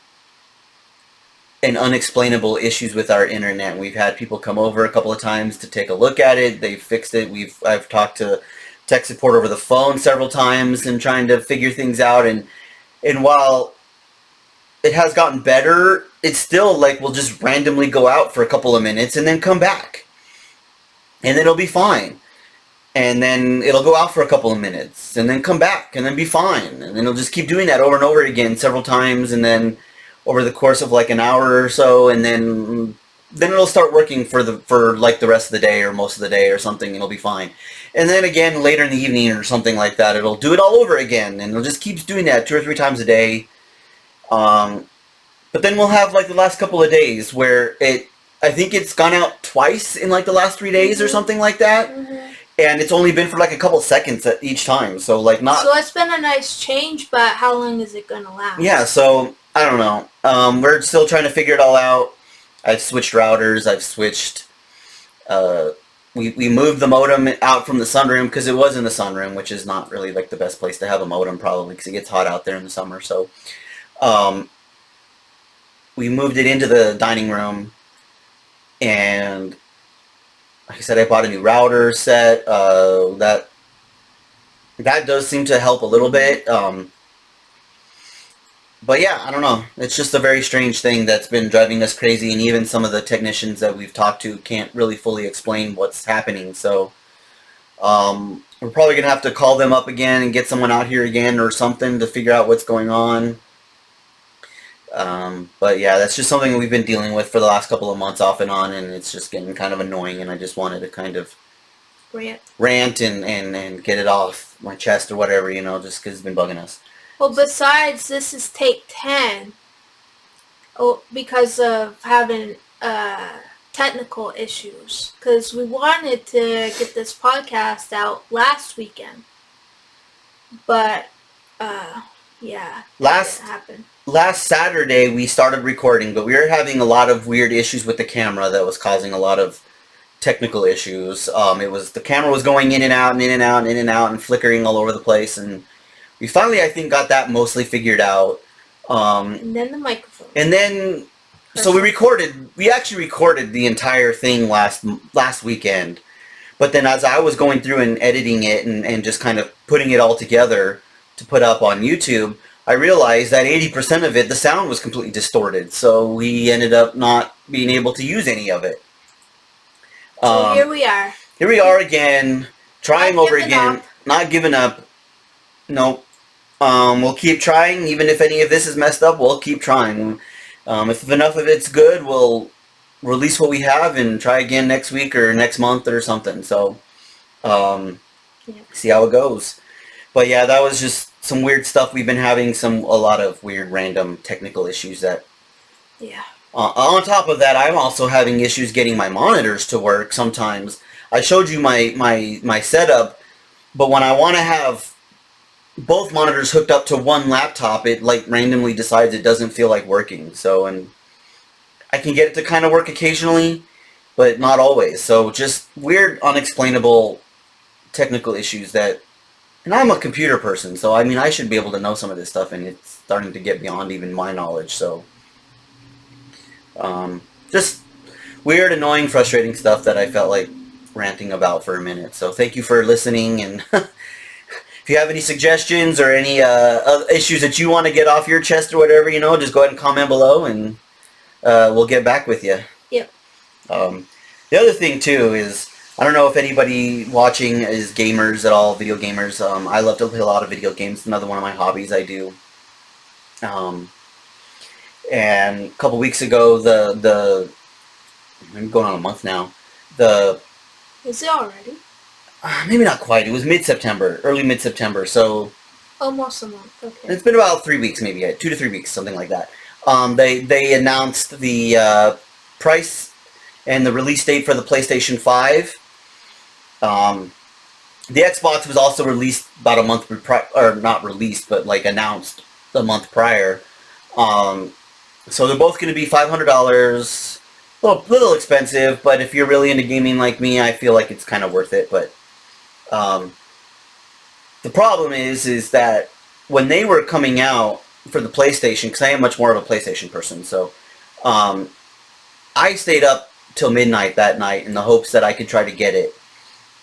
and unexplainable issues with our internet. We've had people come over a couple of times to take a look at it. They've fixed it. I've talked to tech support over the phone several times and trying to figure things out. And while it has gotten better, it's still like we'll just randomly go out for a couple of minutes and then come back. And then it'll be fine. And then it'll go out for a couple of minutes and then come back and then be fine. And then it'll just keep doing that over and over again several times, and then over the course of like an hour or so, and then it'll start working for like the rest of the day or most of the day or something, and it'll be fine. And then again later in the evening or something like that, it'll do it all over again, and it'll just keep doing that 2 or 3 times a day. But then we'll have like the last couple of days where I think it's gone out twice in like the last 3 days or something like that. And it's only been for like a couple seconds at each time, so like not. So it's been a nice change, but how long is it gonna last? Yeah, so I don't know. We're still trying to figure it all out. I've switched routers. I've switched. We moved the modem out from the sunroom because it was in the sunroom, which is not really like the best place to have a modem probably because it gets hot out there in the summer. So, we moved it into the dining room, and like I said, I bought a new router set. That does seem to help a little bit. But yeah, I don't know. It's just a very strange thing that's been driving us crazy, and even some of the technicians that we've talked to can't really fully explain what's happening. So we're probably going to have to call them up again and get someone out here again or something to figure out what's going on. But yeah, that's just something we've been dealing with for the last couple of months off and on, and it's just getting kind of annoying, and I just wanted to kind of rant and get it off my chest or whatever, just because it's been bugging us. Well, besides, this is take 10. because of having technical issues. Because we wanted to get this podcast out last weekend, but yeah, that didn't happen. Last Saturday we started recording, but we were having a lot of weird issues with the camera that was causing a lot of technical issues. The camera was going in and out and in and out and in and out and flickering all over the place, and we finally, I think, got that mostly figured out. And then the microphone. And then, so we actually recorded the entire thing last weekend. But then as I was going through and editing it and just kind of putting it all together to put up on YouTube, I realized that 80% of it, the sound was completely distorted. So we ended up not being able to use any of it. So here we are. Here we are again, trying over again, not giving up. Nope. We'll keep trying, even if any of this is messed up, we'll keep trying. If enough of it's good, we'll release what we have and try again next week or next month or something. So, see how it goes. But yeah, that was just some weird stuff. We've been having a lot of weird random technical issues that... Yeah. On top of that, I'm also having issues getting my monitors to work sometimes. I showed you my setup, but when I want to have both monitors hooked up to one laptop, it like randomly decides it doesn't feel like working. So, and I can get it to kind of work occasionally, but not always. So just weird, unexplainable technical issues that... And I'm a computer person, so I mean, I should be able to know some of this stuff, and it's starting to get beyond even my knowledge, so... just weird, annoying, frustrating stuff that I felt like ranting about for a minute. So thank you for listening, and if you have any suggestions or any issues that you want to get off your chest or whatever, just go ahead and comment below, and we'll get back with you. Yep. The other thing, too, is... I don't know if anybody watching is gamers at all, video gamers. I love to play a lot of video games. Another one of my hobbies I do. And a couple weeks ago, I'm going on a month now. Is it already? Maybe not quite. It was mid-September, early mid-September. So almost a month. Okay. It's been about 3 weeks, maybe 2 to 3 weeks, something like that. They announced the price and the release date for the PlayStation 5. The Xbox was also released about a month or not released, but like announced a month prior. So they're both going to be $500. Little expensive, but if you're really into gaming like me, I feel like it's kind of worth it. But the problem is that when they were coming out for the PlayStation, because I am much more of a PlayStation person, so I stayed up till midnight that night in the hopes that I could try to get it.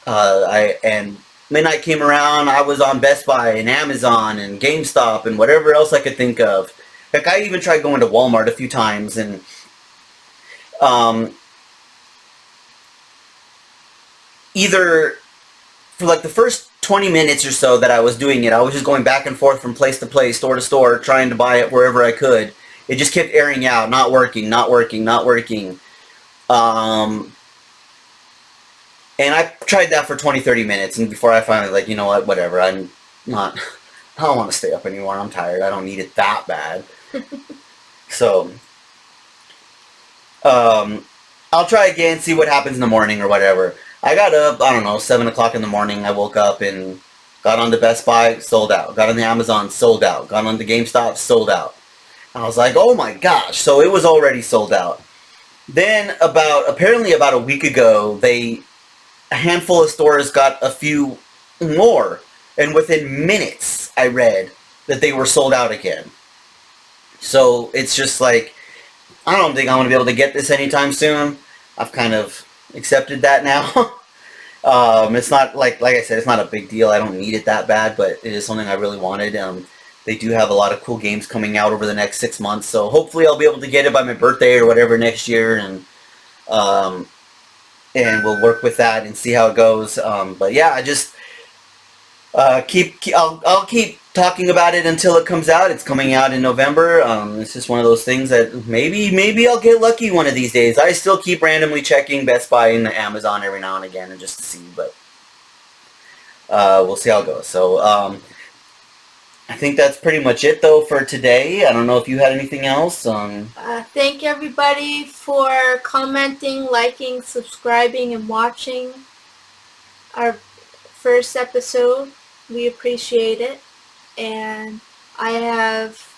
And midnight came around, I was on Best Buy and Amazon and GameStop and whatever else I could think of. Heck, I even tried going to Walmart a few times, and either for like the first 20 minutes or so that I was doing it, I was just going back and forth from place to place, store to store, trying to buy it wherever I could. It just kept airing out, not working, not working, not working. And I tried that for 20-30 minutes, and before I finally, like, you know what, whatever, I don't want to stay up anymore, I'm tired, I don't need it that bad. So, I'll try again, see what happens in the morning or whatever. I got up, I don't know, 7 o'clock in the morning, I woke up and got on to Best Buy, sold out. Got on the Amazon, sold out. Got on the GameStop, sold out. I was like, oh my gosh, so it was already sold out. Then apparently about a week ago, a handful of stores got a few more, and within minutes I read that they were sold out again. So it's just like, I don't think I'm going to be able to get this anytime soon. I've kind of accepted that now. It's not, like I said, it's not a big deal. I don't need it that bad, but it is something I really wanted. They do have a lot of cool games coming out over the next 6 months, so hopefully I'll be able to get it by my birthday or whatever next year, and we'll work with that and see how it goes. But yeah, I just I'll keep talking about it until it comes out. It's coming out in November. It's just one of those things that maybe I'll get lucky one of these days. I still keep randomly checking Best Buy and Amazon every now and again and just to see, but we'll see how it goes. So I think that's pretty much it, though, for today. I don't know if you had anything else. Thank everybody for commenting, liking, subscribing, and watching our first episode. We appreciate it. And I have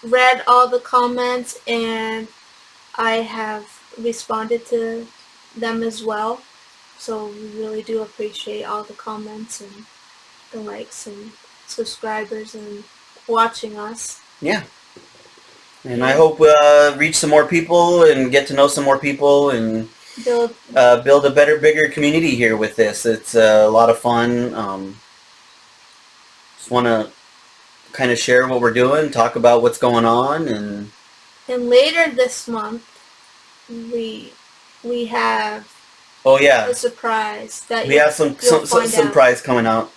read all the comments and I have responded to them as well. So we really do appreciate all the comments and the likes and subscribers and watching us. Yeah. And I hope reach some more people and get to know some more people and build a better, bigger community here with this. It's a lot of fun. Just want to kind of share what we're doing, talk about what's going on, and later this month we have a surprise that we have some surprise coming out.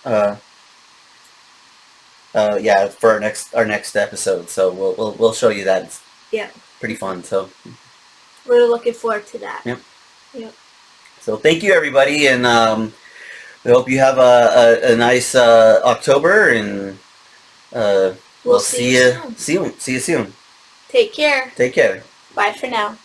For our next episode. So we'll show you that. It's pretty fun. So we're looking forward to that. Yep. So thank you, everybody, and we hope you have a nice October, and we'll see you soon. See you soon. Take care. Take care. Bye for now.